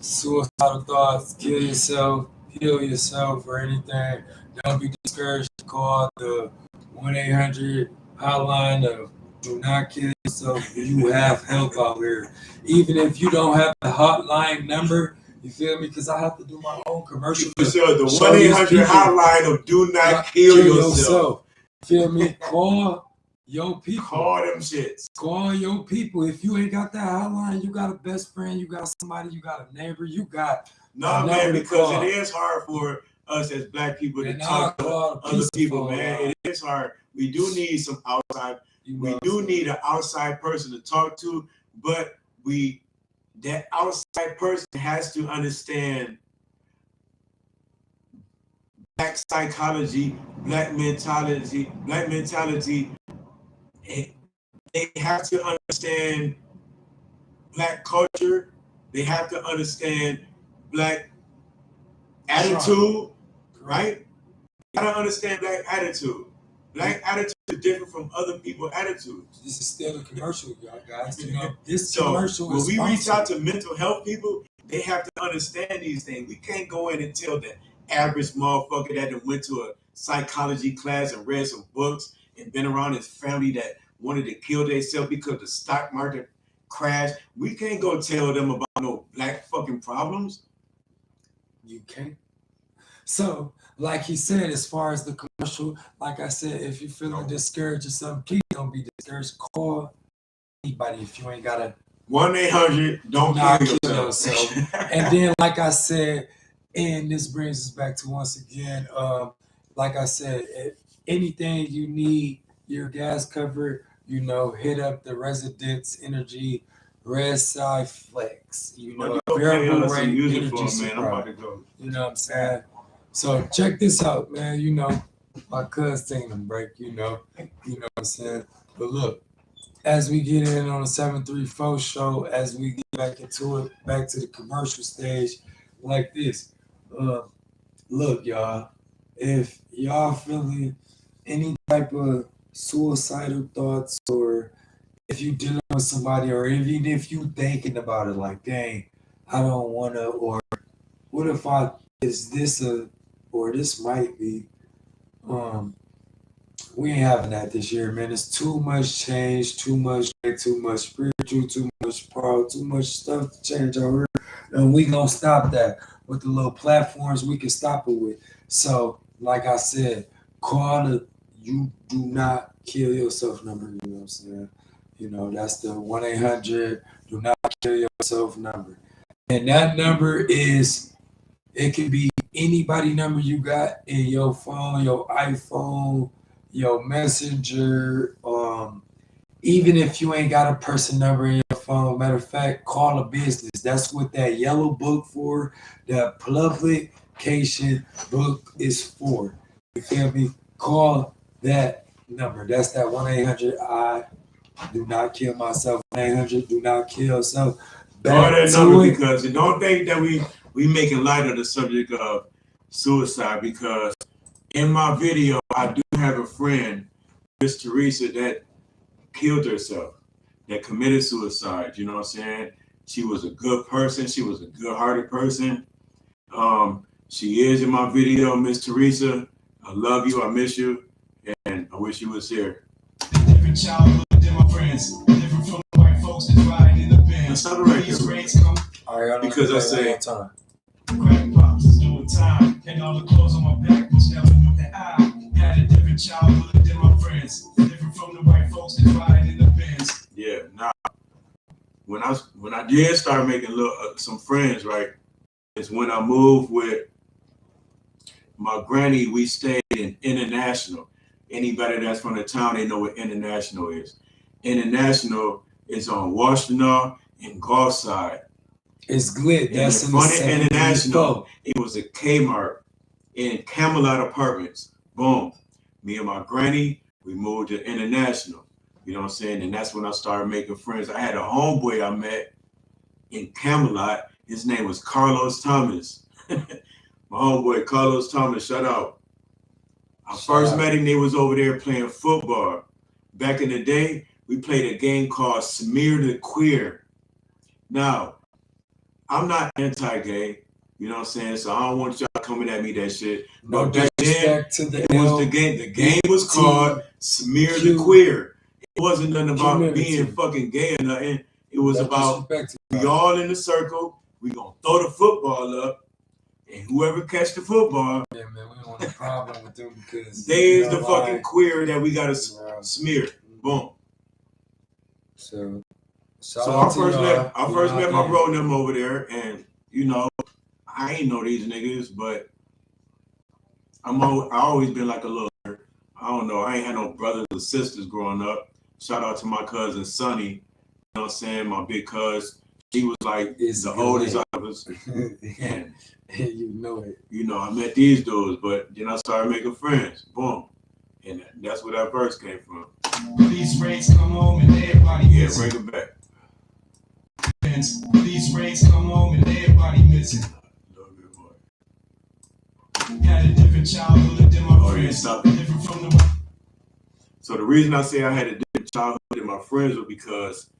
suicidal thoughts, kill yourself, heal yourself, or anything, don't be discouraged. Call the 1-800 hotline of do not kill yourself. You have help out here. Even if you don't have the hotline number, you feel me? Because I have to do my own commercial. For sure, the 1-800 hotline of do not kill yourself. Feel me? Call your people. Call them shits. Call your people. If you ain't got that hotline, you got a best friend, you got somebody, you got a neighbor, you got no man, because it is hard for us as black people to talk to other people, man. It is hard. We do need some outside. We do need an outside person to talk to, but that outside person has to understand black psychology, black mentality. And they have to understand black culture. They have to understand black attitude, right? You gotta understand black attitude. Black attitude is different from other people's attitudes. This is still a commercial, y'all guys. You know, this so commercial when is we sponsored. reach out to mental health people, they have to understand these things. We can't go in and tell the average motherfucker that went to a psychology class and read some books and been around his family that wanted to kill themselves because the stock market crashed. We can't go tell them about no black fucking problems. You can't. So, like he said, as far as the commercial, like I said, if you're feeling discouraged or something, please don't be discouraged. Call anybody if you ain't got a 1-800 don't kill yourself. And then, like I said, and this brings us back to once again, like I said, if anything you need your gas covered, hit up the Residence Energy Red Side Flex. Variable some rate music energy for him, man. I'm supply. about to go. You know what I'm saying? So check this out, man. My cousin taking a break, you know what I'm saying? But look, as we get in on the 734 show, as we get back into it, back to the commercial stage, like this. Look, y'all, if y'all feeling any type of suicidal thoughts, or if you dealing with somebody, or even if you thinking about it, like, dang, I don't want to, or what if is this or this might be, um, we ain't having that this year, man. It's too much change, too much spiritual, too much power, too much stuff to change over here. And we gonna stop that with the little platforms we can stop it with. So, like I said, call the you do not kill yourself number, you know what I'm saying? That's the 1-800 do not kill yourself number. And that number it can be anybody number you got in your phone, your iPhone, your messenger, even if you ain't got a person number in your phone. Matter of fact, call a business. That's what that yellow book for. The publication book is for. You feel me? Call that number. That's that 1-800 I do not kill myself. 1-800 do not kill yourself. Call that number, because don't think that we making light of the subject of suicide, because in my video I do have a friend, Miss Teresa, that killed herself, that committed suicide. You know what I'm saying? She was a good person. She was a good-hearted person. She is in my video, Miss Teresa. I love you. I miss you, and I wish you was here. Different childhood than my friends. Different from the white folks that ride in the Benz. These rates come. All right, because I say, time. Crack pops is doing time, and all the clothes on my back was never knew that I had a different childhood than my friends. Different from the white folks that ride in the Benz. Yeah, now when I did start making some friends, right, is when I moved with my granny. We stayed in International. Anybody that's from the town, they know what International is. International is on Washtenaw and Gulfside. It's Glit. That's in front of International. 734. It was a Kmart in Camelot Apartments. Boom. Me and my granny, we moved to International. You know what I'm saying? And that's when I started making friends. I had a homeboy I met in Camelot. His name was Carlos Thomas. My homeboy Carlos Thomas, shout out. I first met him, they was over there playing football. Back in the day, we played a game called Smear the Queer. Now, I'm not anti-gay, you know what I'm saying? So I don't want y'all coming at me that shit. No back then, to the it was the game. The game was called Smear the Queer. It wasn't nothing about being fucking gay or nothing. It was about we all in the circle. We gonna throw the football up, and whoever catch the football, yeah, man, we don't want a problem with them, because they is the fucking queer that we gotta smear. Boom. So I first met my bro and them over there, and I ain't know these niggas, but I always been like a little, I don't know, I ain't had no brothers or sisters growing up. Shout out to my cousin Sonny, you know what I'm saying, my big cuz. He was like the oldest out of us. And you know it. I met these dudes, but then I started making friends. Boom. And that's where that verse came from. These rates come home and everybody missing. Bring it back. These rates come home and everybody missing. Had a different childhood than my friends. Different from the. So the reason I say I had a different childhood than my friends was because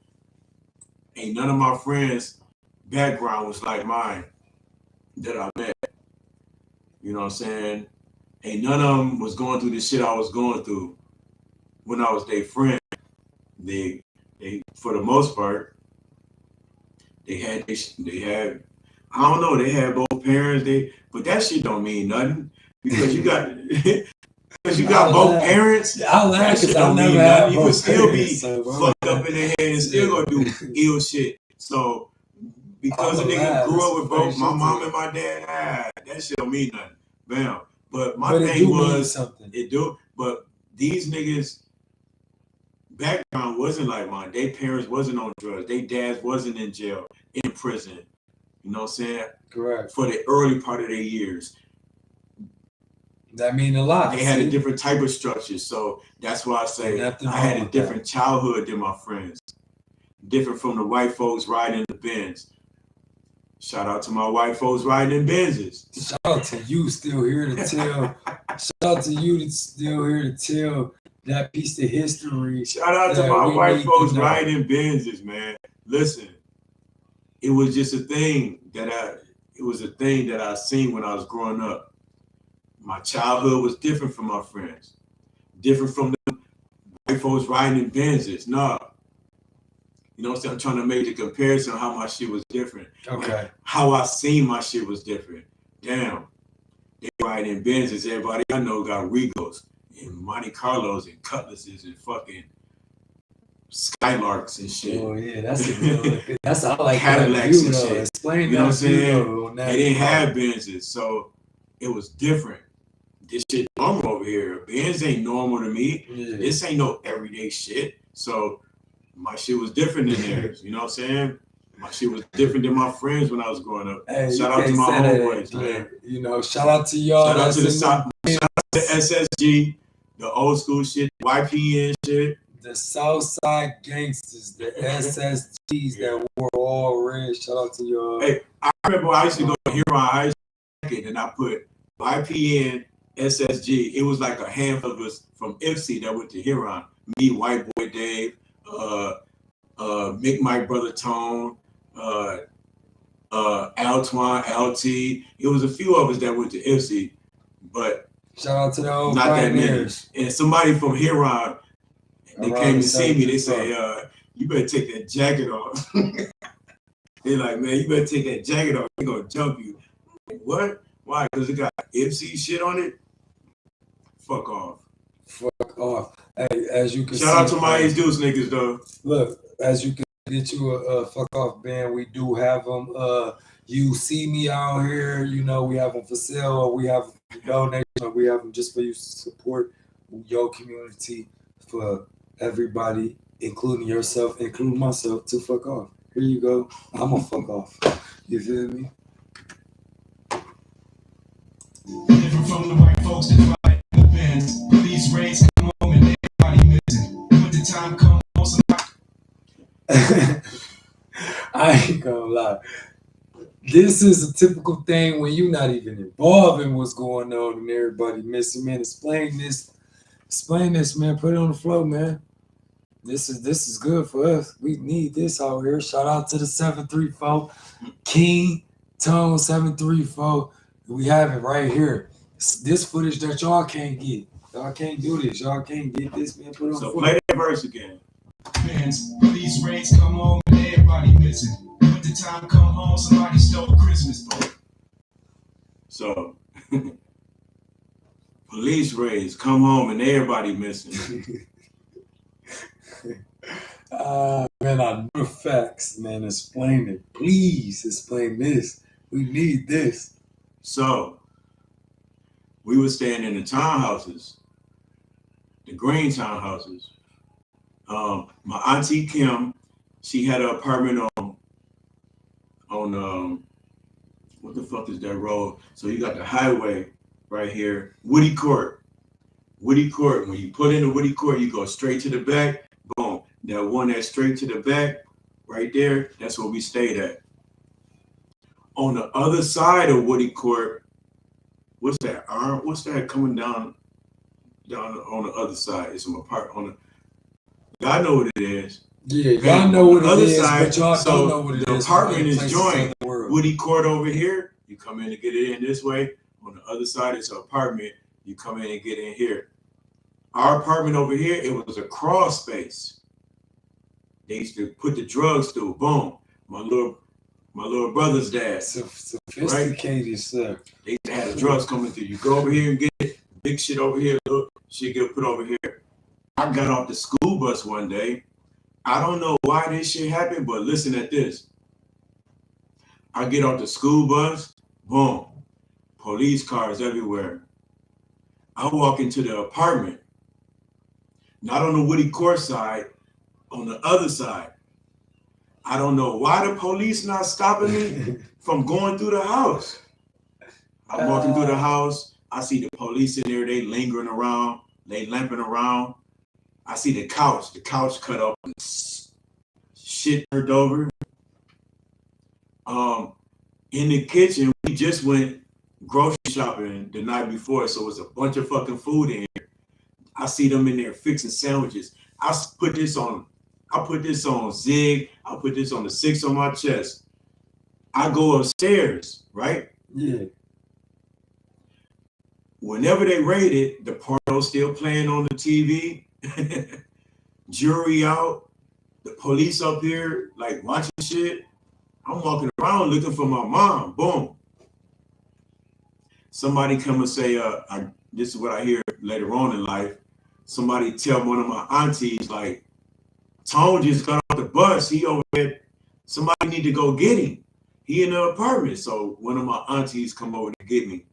ain't none of my friends' background was like mine that I met. You know what I'm saying? Ain't none of them was going through the shit I was going through when I was their friend. They for the most part, they had I don't know, they had both parents. But that shit don't mean nothing, because you got both parents. I laugh because I never had. You can still be fucked up in the head and still gonna do ill shit. So because a nigga grew up with both my mom and my dad, that shit don't mean nothing. Bam. But my thing was something. It do, but these niggas background wasn't like mine. Their parents wasn't on drugs. Their dads wasn't in jail, in prison. You know what I'm saying? Correct. For the early part of their years. That mean a lot. They had a different type of structure. So that's why I say I had a different childhood than my friends. Different from the white folks riding in the Benz. Shout out to my white folks riding in Benzes. Shout out to you still here to tell. Shout out to you that's still here to tell that piece of history. Shout out to my white folks riding in Benzes, man. Listen, it was just a thing that I seen when I was growing up. My childhood was different from my friends. Different from the white folks riding in Benzes. No. You know what I'm saying? I'm trying to make the comparison of how my shit was different. Okay. How I seen my shit was different. Damn. They riding in Benzes. Everybody I know got Regals and Monte Carlos and Cutlasses and fucking Skylarks and shit. Oh yeah, that's a good. That's I like Cadillacs and shit. Explain you know what I'm saying? They didn't have Benzes, so it was different. This shit normal over here. Benz ain't normal to me. Yeah. This ain't no everyday shit. So my shit was different than theirs. You know what I'm saying? My shit was different than my friends when I was growing up. Hey, shout out to my homeboys, man. You know, shout out to y'all. Shout out to shout out to SSG, the old school shit, YPN shit. The Southside Gangsters, the SSGs that wore all red. Shout out to y'all. Hey, I remember I used to go to Huron High School and I put YPN, SSG. It was like a handful of us from FC that went to Huron. Me, White Boy Dave, Mick Mike Brother Tone, Altwine, LT. It was a few of us that went to FC, but shout out to the old not that many. pioneers. And somebody from Huron, they came to see me. They say, "You better take that jacket off." They're like, "Man, you better take that jacket off. They're gonna jump you." What? Why? Because it got FC shit on it. Fuck off. Fuck off. Hey, as you can shout out to my Ace Deuce niggas though. Look, as you can get you a fuck off band, we do have them. You see me out here, you know, we have them for sale, or we have donation, or we have them just for you to support your community, for everybody, including yourself, including myself, to fuck off. Here you go. I'm gonna fuck off. You feel me? Different from the white folks that ride in the Benz. Police raids come home and everybody missing. When the time comes, I ain't gonna lie. This is a typical thing when you're not even involved in what's going on and everybody missing. Man, explain this, man. Put it on the floor, man. This is good for us. We need this out here. Shout out to the 734 King Tone734. We have it right here. This footage that y'all can't get. Y'all can't do this. Y'all can't get this, man. Put it on the floor. So play that verse again. Police raids come home and everybody missing. When the time come home, somebody stole Christmas. So police raids come home and everybody missing. Man, I know the facts, man. Explain it. Please explain this. We need this. So we were staying in the townhouses, the green townhouses. My auntie Kim, she had an apartment on what the fuck is that road? So you got the highway right here, Woody Court. Woody Court. When you put in the Woody Court, you go straight to the back. Boom. That one that's straight to the back, right there. That's where we stayed at. On the other side of Woody Court, what's that? What's that coming down on the other side? It's some apartment y'all know what it is. Yeah, y'all know what it is, side, but y'all so don't know what it the is. The apartment is joined. Woody Court over here. You come in to get it in this way. On the other side, it's an apartment. You come in and get in here. Our apartment over here, it was a crawl space. They used to put the drugs through. Boom. My little brother's dad. Sophisticated, right? Sir. They used to have the drugs coming through. You go over here and get it. Big shit over here. Little shit get put over here. I got off the school bus one day. I don't know why this shit happened, but listen at this. I get off the school bus, boom, police cars everywhere. I walk into the apartment, not on the Woody Court side, on the other side. I don't know why the police not stopping me from going through the house. I'm walking through the house. I see the police in there. They lingering around. They limping around. I see the couch. The couch cut up and shit turned over. In the kitchen, we just went grocery shopping the night before, so it's a bunch of fucking food in here. I see them in there fixing sandwiches. I put this on Zig. I put this on the 6 on my chest. I go upstairs, right? Yeah. Whenever they raided, the porno still playing on the TV. Jury out. The police up here, like watching shit. I'm walking around looking for my mom. Boom. Somebody come and say, this is what I hear later on in life. Somebody tell one of my aunties, like, Tone just got off the bus. He over there. Somebody need to go get him. He in the apartment. So one of my aunties come over to get me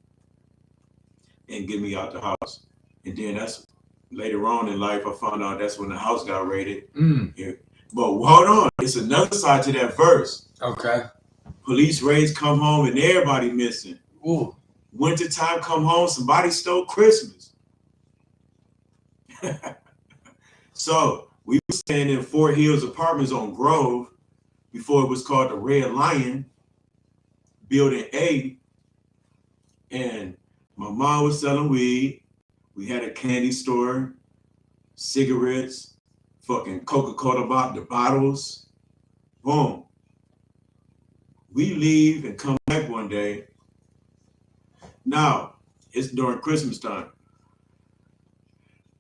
and get me out the house. And then that's later on in life, I found out that's when the house got raided. Yeah. But hold on, it's another side to that verse. Okay. Police raids come home and everybody missing. Ooh. Wintertime come home, somebody stole Christmas. So we were staying in Fort Hills Apartments on Grove before it was called the Red Lion, Building A. And my mom was selling weed. We had a candy store, cigarettes, fucking Coca-Cola the bottles. Boom. We leave and come back one day. Now, it's during Christmas time.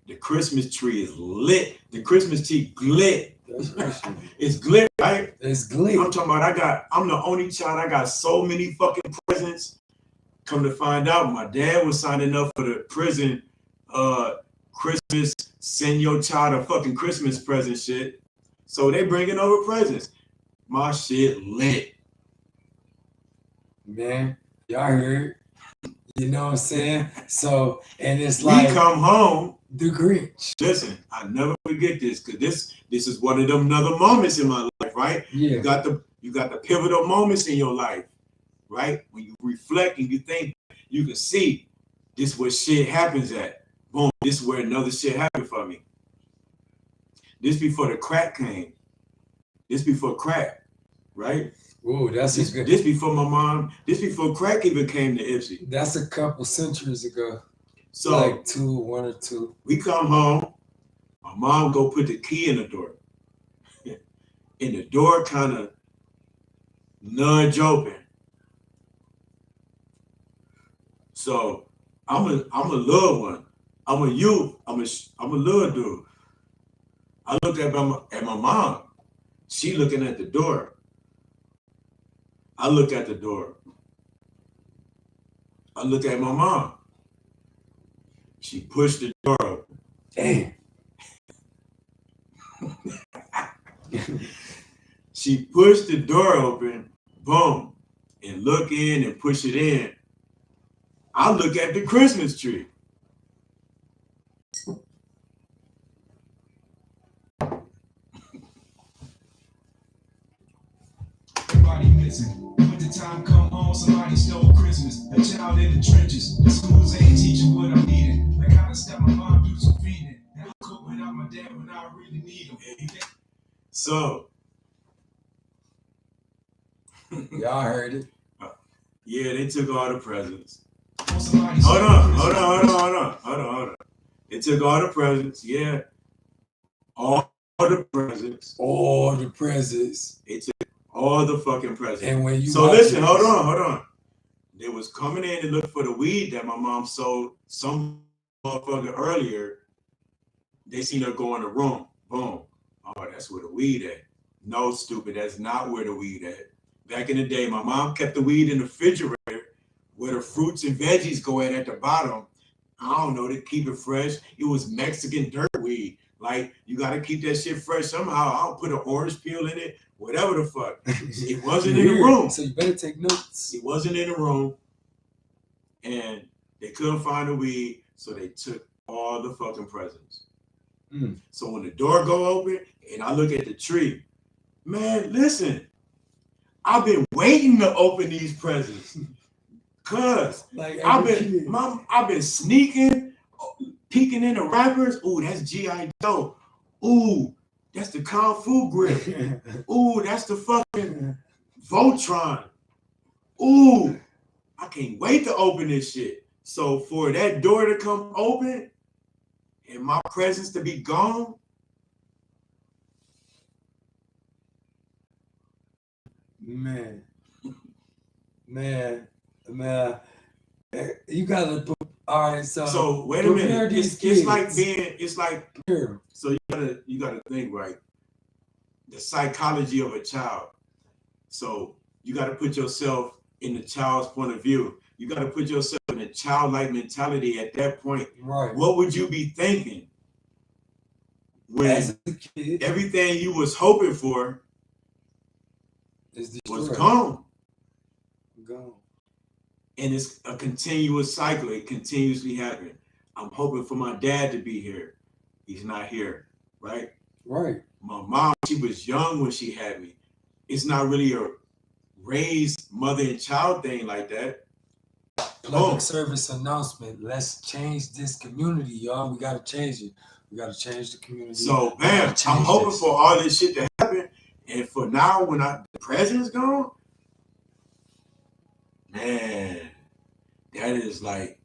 The Christmas tree is lit. The Christmas tree glit. It's glit, right? It's glit. I'm talking about I'm the only child. I got so many fucking presents. Come to find out, my dad was signing up for the prison Christmas, send your child a fucking Christmas present shit. So they bringing over presents. My shit lit. Man, y'all heard. You know what I'm saying? So, and it's we like come home. The Grinch. Listen, I never forget this because this is one of them other moments in my life, right? Yeah. You got the pivotal moments in your life, right? When you reflect and you think, you can see this where shit happens at. Boom, this is where another shit happened for me. This before the crack came. This before crack, right? Ooh, that's good. This before my mom. This before crack even came to Ipsy. That's a couple centuries ago. So like 1 or 2. We come home. My mom go put the key in the door. And the door kind of nudge open. So I'm a little one. I'm a youth. I'm a little dude. I looked at my mom. She looking at the door. I look at the door. I look at my mom. She pushed the door open. Damn. She pushed the door open, boom, and look in and push it in. I look at the Christmas tree. Everybody missing. When the time come home, somebody stole Christmas. A child in the trenches. The schools ain't teaching what I'm needing. Like how to step my mom do some feeding. And I cook without my dad when I really need him. So y'all heard it. Yeah, they took all the presents. Hold on. They took all the presents. Yeah. All the presents. All the presents. They took all the fucking presents. And when you so listen, hold on. They was coming in to look for the weed that my mom sold some motherfucker earlier. They seen her go in the room. Boom. Oh, that's where the weed at. No, stupid. That's not where the weed at. Back in the day, my mom kept the weed in the refrigerator where the fruits and veggies go at the bottom. I don't know, to keep it fresh. It was Mexican dirt weed. Like, you got to keep that shit fresh somehow. I'll put an orange peel in it, whatever the fuck. It wasn't in the room. So you better take notes. It wasn't in the room. And they couldn't find the weed. So they took all the fucking presents. Mm. So when the door go open and I look at the tree, man, listen, I've been waiting to open these presents. Cause Like I've every kid. been sneaking, peeking in the wrappers. Ooh, that's G.I. Joe. Ooh, that's the Kung Fu grip. Ooh, that's the fucking Voltron. Ooh, I can't wait to open this shit. So for that door to come open and my presence to be gone, man. You gotta put, all right. so wait a minute. It's like being, it's like, Prepare. so you gotta think, right? The psychology of a child. So you gotta put yourself in the child's point of view. You gotta put yourself in a childlike mentality at that point. Right. What would you be thinking when As a kid, everything you was hoping for was gone? Gone. And it's a continuous cycle. It continuously happened. I'm hoping for my dad to be here. He's not here, right? Right. My mom, she was young when she had me. It's not really a raised mother and child thing like that. Public service announcement. Let's change this community, y'all. We gotta change it. We gotta change the community. So, bam, I'm hoping for all this shit to happen. And for now, when the president's gone, man, that is like,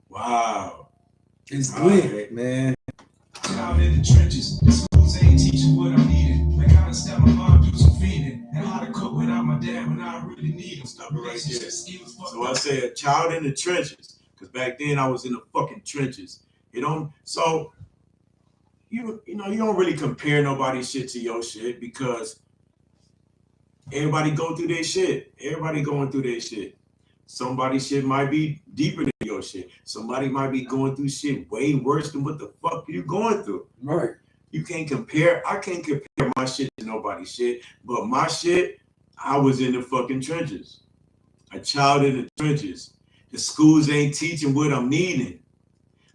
wow. It's lit, man. Out in the trenches, the schools ain't teaching what I'm needing. Like how to step my mom do some feeding, and how to cook without my dad when I really need him. Stop it right there. So I say a child in the trenches, because back then I was in the fucking trenches. You know, so you know you don't really compare nobody's shit to your shit because everybody go through their shit. Everybody going through their shit. Somebody's shit might be deeper than your shit. Somebody might be going through shit way worse than what the fuck you going through. Right. You can't compare. I can't compare my shit to nobody's shit. But my shit, I was in the fucking trenches. A child in the trenches. The schools ain't teaching what I'm needing.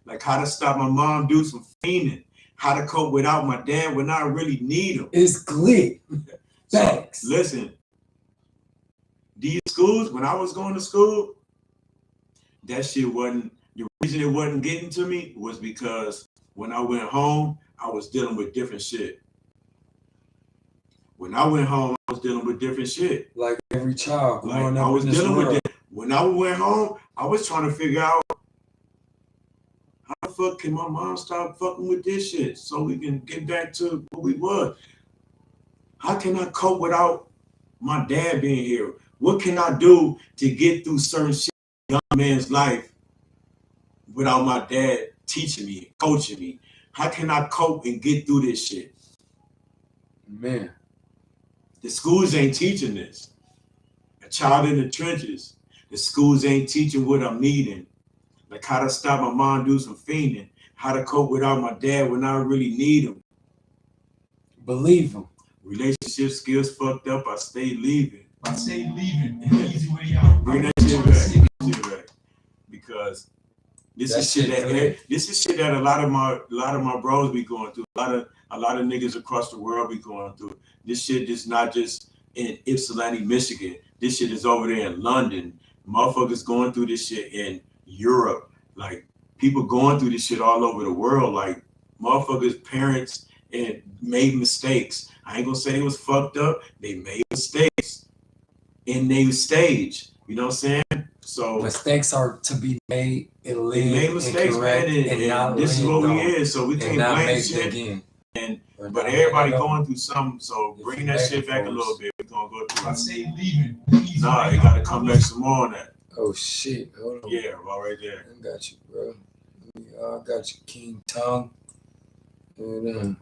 Like how to stop my mom do some fiending. How to cope without my dad when I really need him. It's lit. Thanks. So, listen. These schools, when I was going to school, that shit wasn't, the reason it wasn't getting to me was because when I went home, I was dealing with different shit. When I went home, I was dealing with different shit. Like every child growing like up I was in this dealing world. with it. When I went home, I was trying to figure out how the fuck can my mom stop fucking with this shit so we can get back to what we was. How can I cope without my dad being here? What can I do to get through certain shit in a young man's life without my dad teaching me, coaching me? How can I cope and get through this shit? Man. The schools ain't teaching this. A child in the trenches. The schools ain't teaching what I'm needing. Like how to stop my mom do some fiending. How to cope without my dad when I really need him. Believe him. Relationship skills fucked up. I stay leaving. I stay leaving. Easy way out. Bring that shit back. Because this is shit that a lot of my bros be going through. A lot of niggas across the world be going through. This shit is not just in Ypsilanti, Michigan. This shit is over there in London. Motherfuckers going through this shit in Europe. Like people going through this shit all over the world. Like motherfuckers' parents and made mistakes. I ain't gonna say they was fucked up. They made mistakes in their stage. You know what I'm saying? So mistakes are to be made and live. They made mistakes, man, and this is what we is. So we can't blame shit. Again. But everybody going through something. So bring that shit back a little bit. We're gonna go through. I stay leaving. Nah, you gotta come back some more on that. Oh shit! Hold on. Yeah, right there. I got you, bro. I got you, King Tone. And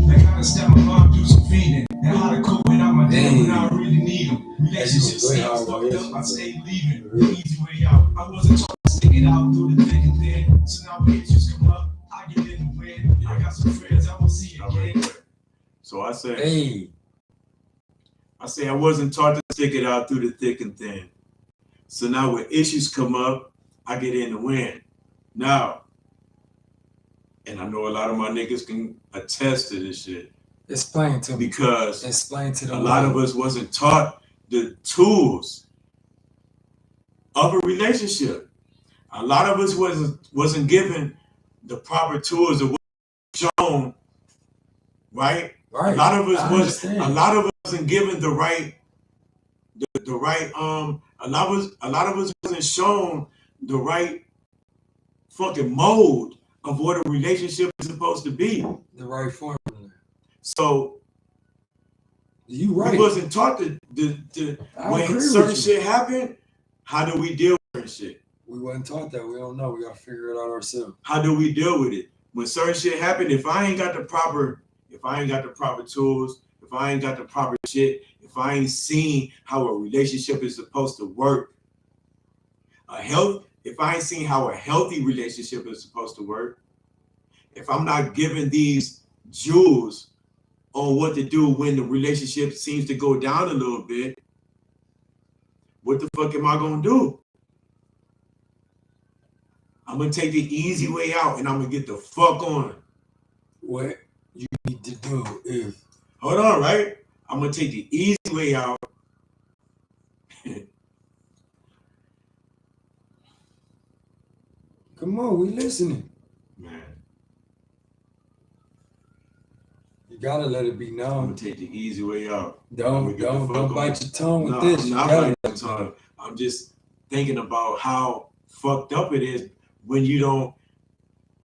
like how to step my mom do some feeding, and how to cope without my dad when I really need him. Relationships stay fucked up. I stay leaving. Easy way out. I wasn't taught to stick it out through the thick and thin. So now when issues come up, I get in the wind. I got some friends I won't see again. So I say, I wasn't taught to stick it out through the thick and thin. So now when issues come up, I get in to win. Now, and I know a lot of my niggas can attest to this shit. Explain to me. Because explain to a lot of us wasn't taught the tools of a relationship. A lot of us wasn't given the proper tools of what shown, right? Right. A lot of us I wasn't. understand. A lot of us wasn't given the right. A lot of us wasn't shown the right fucking mode of what a relationship is supposed to be. The right formula. So you right. we wasn't taught to when certain shit happened, how do we deal with certain shit? We wasn't taught that. We don't know. We gotta figure it out ourselves. How do we deal with it? When certain shit happened, if I ain't got the proper tools, if I ain't got the proper shit, if I ain't seen how a relationship is supposed to work, if I ain't seen how a healthy relationship is supposed to work, if I'm not given these jewels on what to do when the relationship seems to go down a little bit, what the fuck am I gonna do? I'm gonna take the easy way out and I'm gonna get the fuck on. What you need to do is hold on, right? I'm gonna take the easy way out. Come on, we listening. Man. You gotta let it be known. I'm gonna take the easy way out. Don't bite your tongue with this. I'm not biting my tongue. I'm just thinking about how fucked up it is when you don't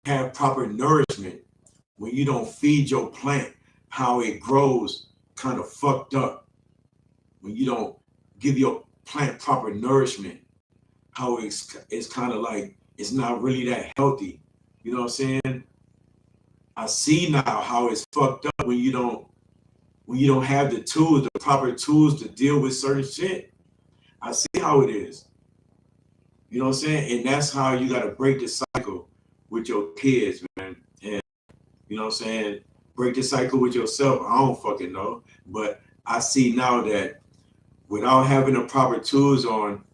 have proper nourishment, when you don't feed your plant, how it grows kind of fucked up. When you don't give your plant proper nourishment, how it's kind of like it's not really that healthy. You know what I'm saying? I see now how it's fucked up when you don't have the tools, the proper tools to deal with certain shit. I see how it is. You know what I'm saying? And that's how you got to break the cycle with your kids, man. And you know what I'm saying? Break the cycle with yourself. I don't fucking know. But I see now that without having the proper tools on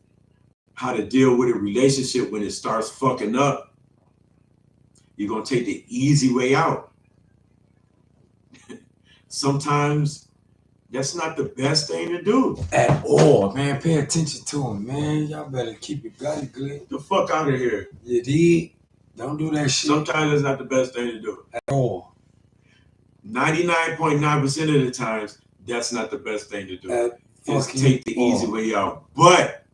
how to deal with a relationship when it starts fucking up, you're going to take the easy way out. Sometimes that's not the best thing to do. At all, man. Pay attention to him, man. Y'all better keep it gully good. The fuck out of here. You did. Don't do that shit. Sometimes it's not the best thing to do. At all. 99.9% of the times, that's not the best thing to do. Just take the easy way out. But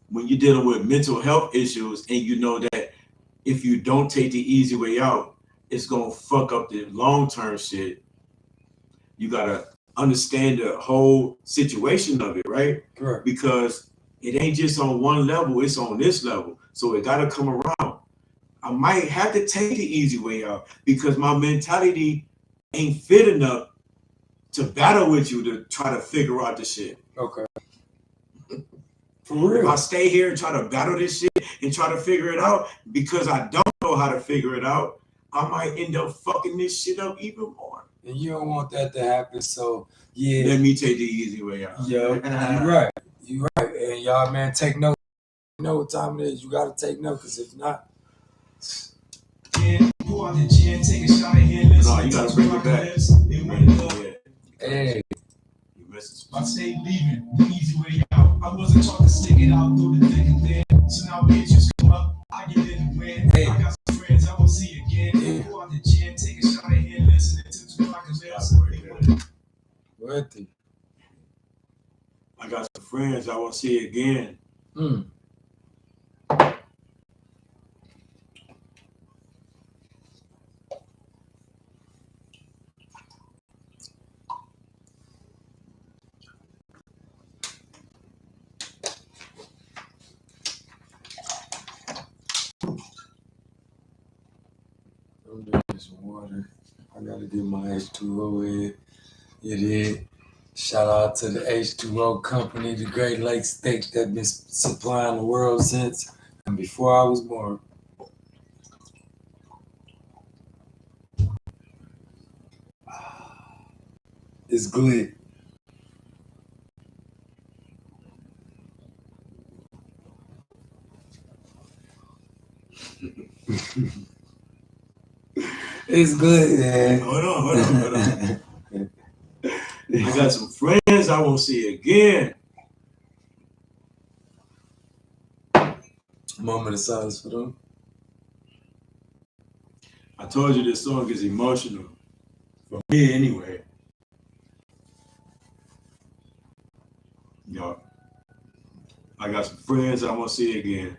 when you're dealing with mental health issues and you know that if you don't take the easy way out, it's going to fuck up the long-term shit, you got to understand the whole situation of it, right? Correct. Because it ain't just on one level, it's on this level. So it got to come around. I might have to take the easy way out because my mentality ain't fit enough to battle with you to try to figure out the shit. Okay. For real. If I stay here and try to battle this shit and try to figure it out because I don't know how to figure it out, I might end up fucking this shit up even more. And you don't want that to happen, so yeah. Let me take the easy way out. Yo, you right. You right. And y'all, man, take note. You know what time it is. You got to take note, because if not... Yeah, go out the gym, take a shot of here. No, you got to bring it back. Hey. I stay leaving the easy way out. I wasn't taught to stick it out through the thick and thin. So now when issues come up, I get in and win. Hey. I got some friends I won't see again. Yeah. Go out the gym, take a shot of here, listening to Tupac and Bell. I got some friends I won't see again. I'm doing some water. I gotta get my H2O in. It is. Shout out to the H2O company, the Great Lakes State that been supplying the world since and before I was born. It's good. It's good, man. Hold on. I got some friends I won't see again. Moment of silence for them. I told you this song is emotional. For me, anyway. Yo, I got some friends I won't see again.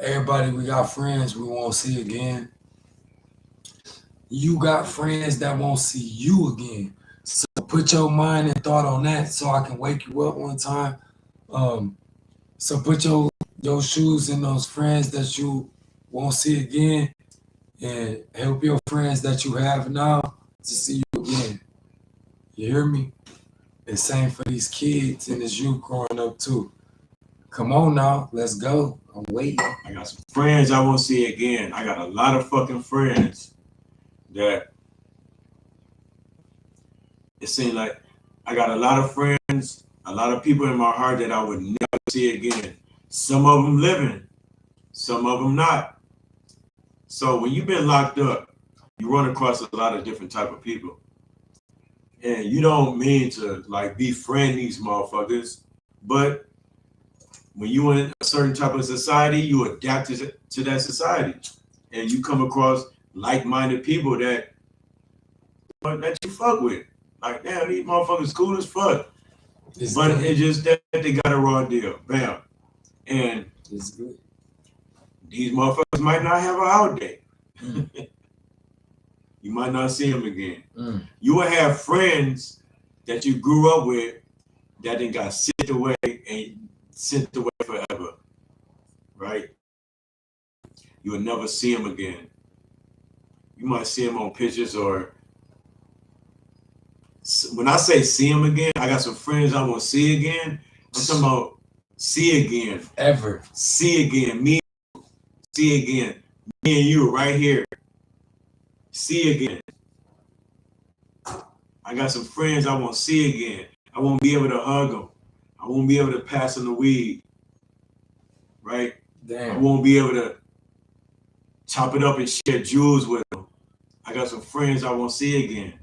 Everybody, we got friends we won't see again. You got friends that won't see you again. So put your mind and thought on that so I can wake you up one time. So put your shoes in those friends that you won't see again and help your friends that you have now to see you again. You hear me? And same for these kids and this youth growing up too. Come on now, let's go. I'm waiting. I got some friends I won't see again. I got a lot of fucking friends that it seems like I got a lot of friends, a lot of people in my heart that I would never see again. Some of them living, some of them not. So when you've been locked up, you run across a lot of different type of people. And you don't mean to like befriend these motherfuckers, but when you in a certain type of society, you adapt to that society. And you come across like-minded people that you fuck with. Like, damn, these motherfuckers cool as fuck. It's but good. it's just that they got a raw deal. Bam. And It's good. these motherfuckers might not have an out day. You might not see them again. You will have friends that you grew up with that then got sent away and sent away forever. Right? You will never see them again. You might see them on pictures or when I say see them again, I got some friends I won't see again. I'm talking about see again. Ever. See again. Me, see again. Me and you right here. See again. I got some friends I won't see again. I won't be able to hug them. I won't be able to pass them the weed. Right? Damn. I won't be able to chop it up and share jewels with them. I got some friends I won't see again.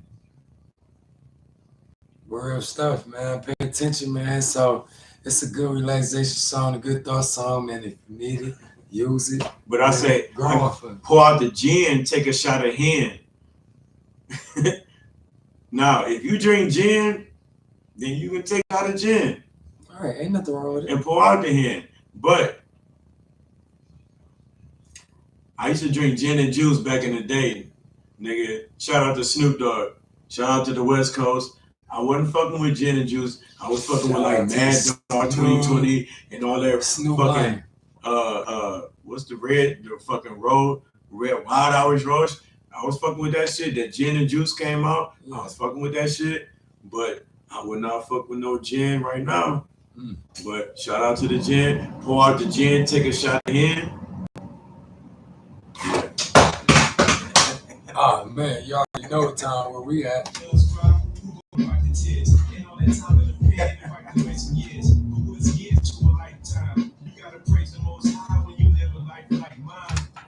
Real stuff, man. Pay attention, man. So it's a good relaxation song, a good thought song, man. If you need it, use it. But I say, pour out the gin, take a shot of hen. Now, if you drink gin, then you can take out a gin. All right, ain't nothing wrong with it. And pour out the hen. But I used to drink gin and juice back in the day. Nigga, shout out to Snoop Dogg. Shout out to the West Coast. I wasn't fucking with gin and juice. I was fucking with like Mad Dog 2020 and all that Snoop fucking what's the fucking Red Wild Hours Rush. I was fucking with that shit. That gin and juice came out. I was fucking with that shit. But I would not fuck with no gin right now. But shout out to the gin. Pour out the gin, take a shot in. Oh man, y'all already know what time where we at.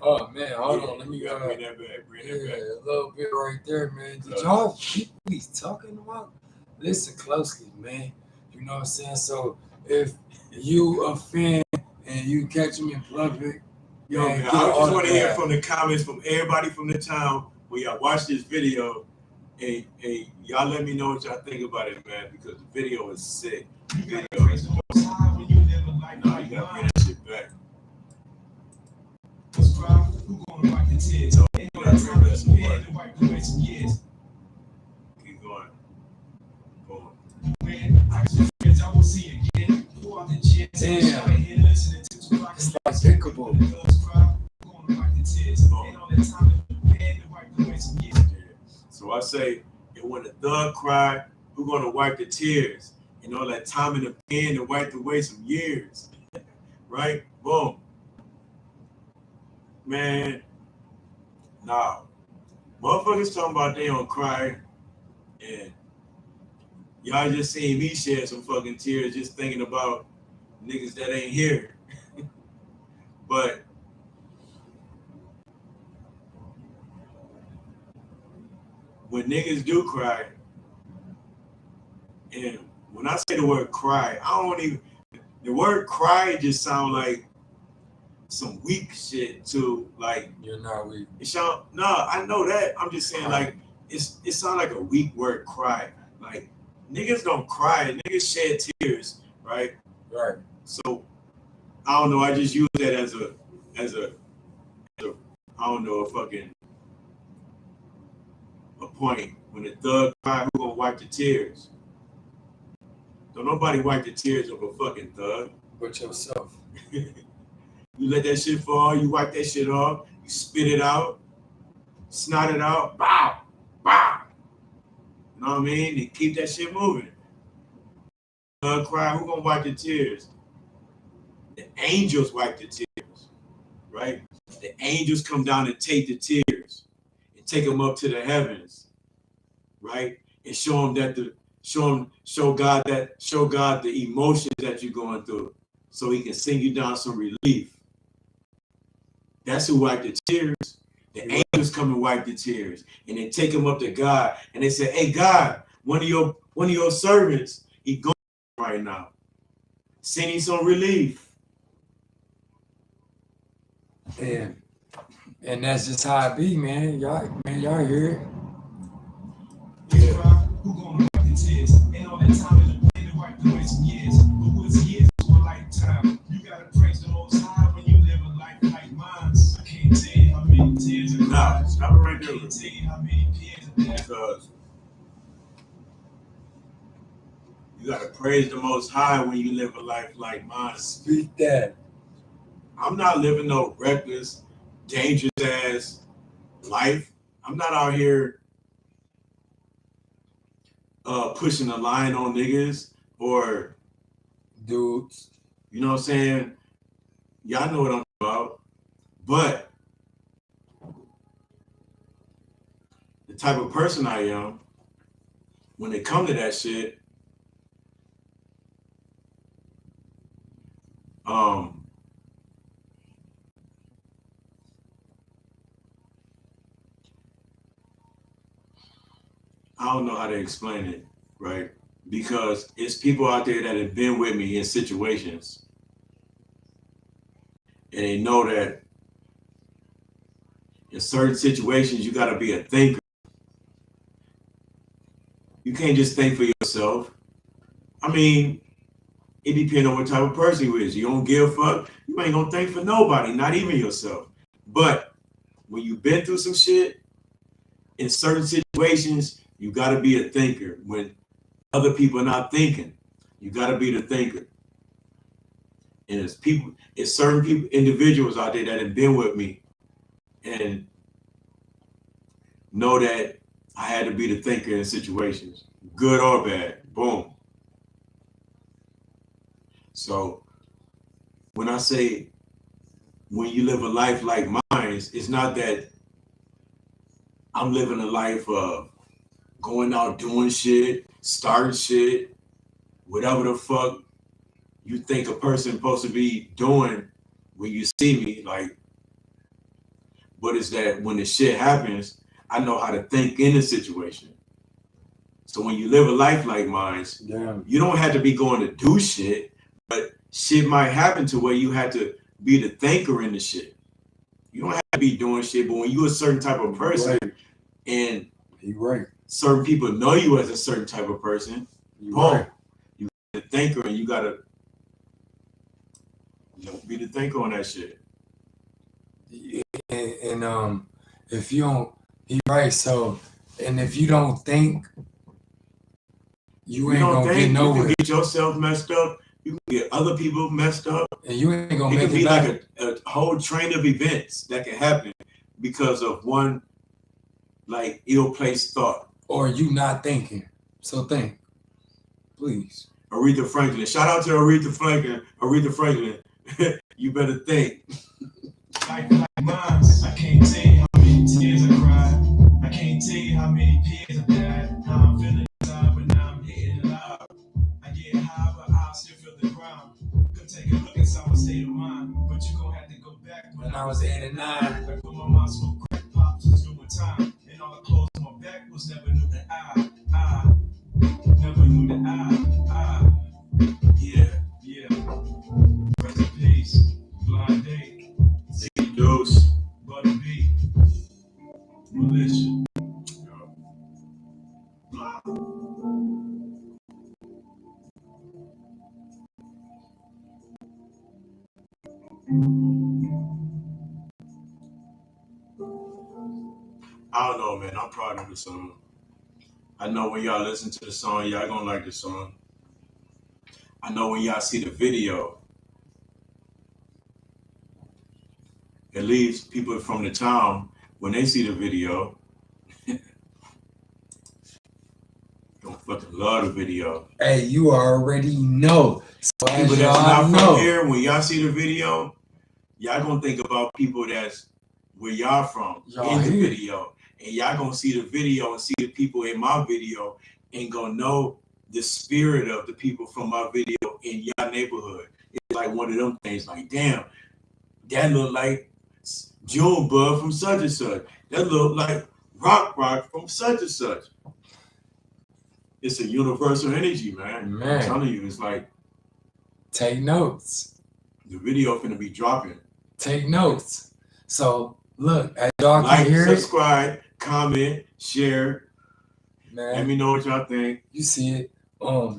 Oh man, hold on, let me bring that back. A little bit right there, man. Did y'all keep what he's talking about? Listen closely, man. You know what I'm saying? So if you a fan and you catch him in public, yo, man, I just want to hear from the comments from everybody from the town when y'all watch this video. And y'all let me know what y'all think about it, man, because the video is sick. The video is nah, you gotta bring that shit back. So, you gotta bring that shit back. Keep going. Boom. Damn. It's like pickable. So I say, and when the thug cry, who gonna wipe the tears? And all that time in the pen to wipe away some years. Right? Boom. Man, nah. Motherfuckers talking about they don't cry. And y'all just seen me shed some fucking tears just thinking about niggas that ain't here. But when niggas do cry, and when I say the word cry, I don't even, the word cry just sound like some weak shit to like. You're not weak. It sound, no, I know that. I'm just saying like it sound like a weak word, cry. Like niggas don't cry, niggas shed tears, right? Right. So I don't know. I just use that as a I don't know, a point. When the thug cry, who gonna wipe the tears? Don't nobody wipe the tears of a fucking thug. But yourself. You let that shit fall, you wipe that shit off, you spit it out, snot it out, bow, bow. You know what I mean? And keep that shit moving. Thug cry, who gonna wipe the tears? The angels wipe the tears, right? The angels come down and take the tears and take them up to the heavens, right? And show them that show God the emotions that you're going through, so He can send you down some relief. That's who wiped the tears. The angels come and wipe the tears, and they take them up to God, and they say, "Hey God, one of your servants, he going right now. Send him some relief." And that's just how it be, man. Y'all hear it. Yeah. Who gonna wipe the tears? Ain't all that time in the day to wipe away some years. But what's years is one lifetime. You gotta praise the Most High when you live a life like mine. I can't tell you how many tears I cried. Nah, stop it right I there. can't tell you how many tears I cried. Because you gotta praise the Most High when you live a life like mine. Speak that. I'm not living no reckless, dangerous ass life. I'm not out here pushing a line on niggas or Dudes. you know what I'm saying? Y'all know what I'm about. But the type of person I am, when it come to that shit, I don't know how to explain it, right? Because it's people out there that have been with me in situations, and they know that in certain situations you got to be a thinker. You can't just think for yourself. I mean, it depends on what type of person you is. You don't give a fuck, you ain't gonna think for nobody, not even yourself. But when you've been through some shit, in certain situations, you gotta be a thinker. When other people are not thinking, you gotta be the thinker. And it's certain people, individuals out there that have been with me and know that I had to be the thinker in situations, good or bad. Boom. So when I say when you live a life like mine, it's not that I'm living a life of going out doing shit, starting shit, whatever the fuck you think a person supposed to be doing when you see me, like, but it's that when the shit happens, I know how to think in the situation. So when you live a life like mine, you don't have to be going to do shit, but shit might happen to where you have to be the thinker in the shit. You don't have to be doing shit, but when you're a certain type of person, right. And right. certain people know you as a certain type of person, Right. You got to thinker, and you gotta be the thinker on that shit. And if you don't, he right. So, and if you don't think, you ain't gonna get nowhere. You can get yourself messed up. You can get other people messed up, and you ain't gonna make it. It could be back. like a whole train of events that can happen because of one like ill-placed thought, or you not thinking. So think, please. Aretha Franklin. Shout out to Aretha Franklin. Aretha Franklin. You better think. Like mine, I can't tell you how many tears I cried. I can't tell you how many tears I died. How I'm feeling inside, but now I'm getting loud. I get high, but I still feel the ground. Go take a look inside my state of mind. But you gon' have to go back when I was 8 and 9. Like when my mom smoked crack pops was doing time. And all the clothes on my back was was never knew that I never knew that I. Yeah. Rest in peace. Blind date. Deuce. Butter B. Militia. I don't know, man. I'm proud of the song. I know when y'all listen to the song, y'all gonna like the song. I know when y'all see the video, at least people from the town, when they see the video, don't fucking love the video. Hey, you already know. So People as that's y'all not know, from here, when y'all see the video, y'all gonna think about people that's where y'all from Y'all in the here. video. And y'all gonna see the video and see the people in my video and gonna know the spirit of the people from my video in y'all neighborhood. It's like one of them things like, damn, that look like Junebug from such and such. That look like Rock from such and such. It's a universal energy, man. I'm telling you, it's like take notes. the video finna be dropping. Take notes. So look, as y'all Like, can hear subscribe, comment, share. Man, let me know what y'all think. You see it.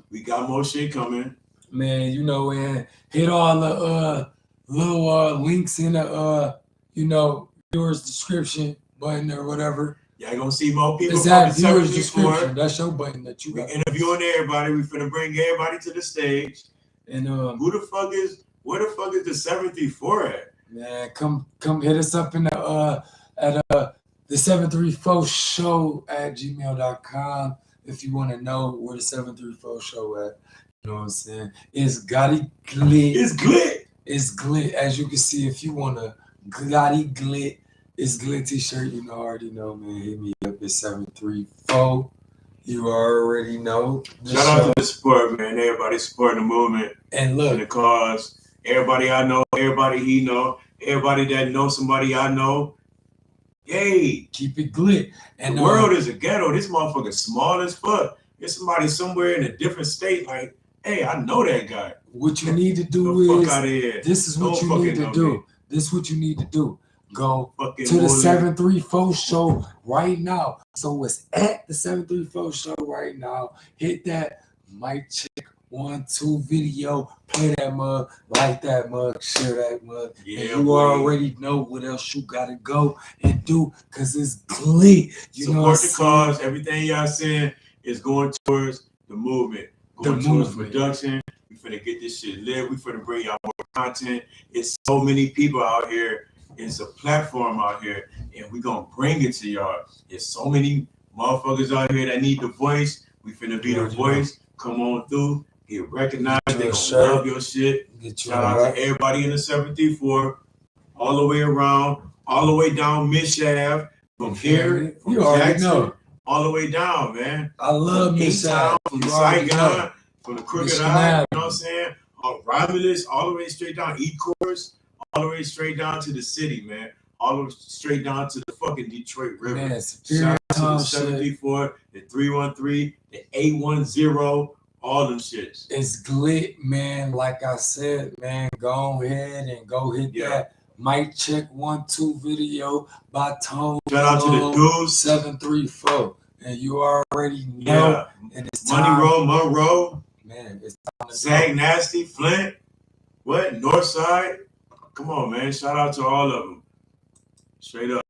We got more shit coming. Man, you know, and hit all the little links in the viewers description button or whatever. Y'all gonna see more people It's from that the viewers 74. description. That's your button that you We got. interviewing everybody. We finna bring everybody to the stage. And where the fuck is the 734 at? Man, come hit us up in the at the 734 show at gmail.com if you want to know where the 734 show at. You know what I'm saying? It's Gotti Glit. It's Glit. It's Glit. As you can see, if you want to Gotti Glit, it's Glit t-shirt. You know, already know, man. Hit me up at 734. You already know. Shout out to the support, man. Everybody supporting the movement. And look. And the cause. Everybody I know, everybody he know, everybody that knows somebody I know. Hey, keep it Glit. And the world is a ghetto. This motherfucker small as fuck. There's somebody somewhere in a different state like, hey, I know that guy. What you need to do is, this is what you need to do. This is what you need to do. Go to the 734 show right now. So it's at the 734 show right now. Hit that mic check 1, 2 video. Play that mug, like that mug, share that mug. Yeah, and you already know what else you gotta go and do, cause it's Glit. You know support the cause. Everything y'all saying is going towards the movement. Going towards production. We finna get this shit lit. We finna bring y'all more content. It's so many people out here. It's a platform out here, and we gonna bring it to y'all. There's so many motherfuckers out here that need the voice. We finna be the voice. Come on through. Get recognized. They gonna love your shit. Shout out to everybody in the 734, all the way around, all the way down Miss Ave, from here, from Jackson, all the way down, man. I love Miss Ave. From Saigon, from the Crooked Eye, you know what I'm saying? Romulus, all the way straight down, E-Course, all the way straight down to the city, man. All the way straight down to the fucking Detroit River. Man, shout out to the 734, the 313, the 810, all them shits. It's Glit, man. Like I said, man, go ahead and go hit that mic check 1, 2 video by Tone. Shout out to the dudes 734. And you already know. And it's Monroe. Man, it's time to Zag Nasty, Flint. What? Northside. Come on, man. Shout out to all of them. Straight up.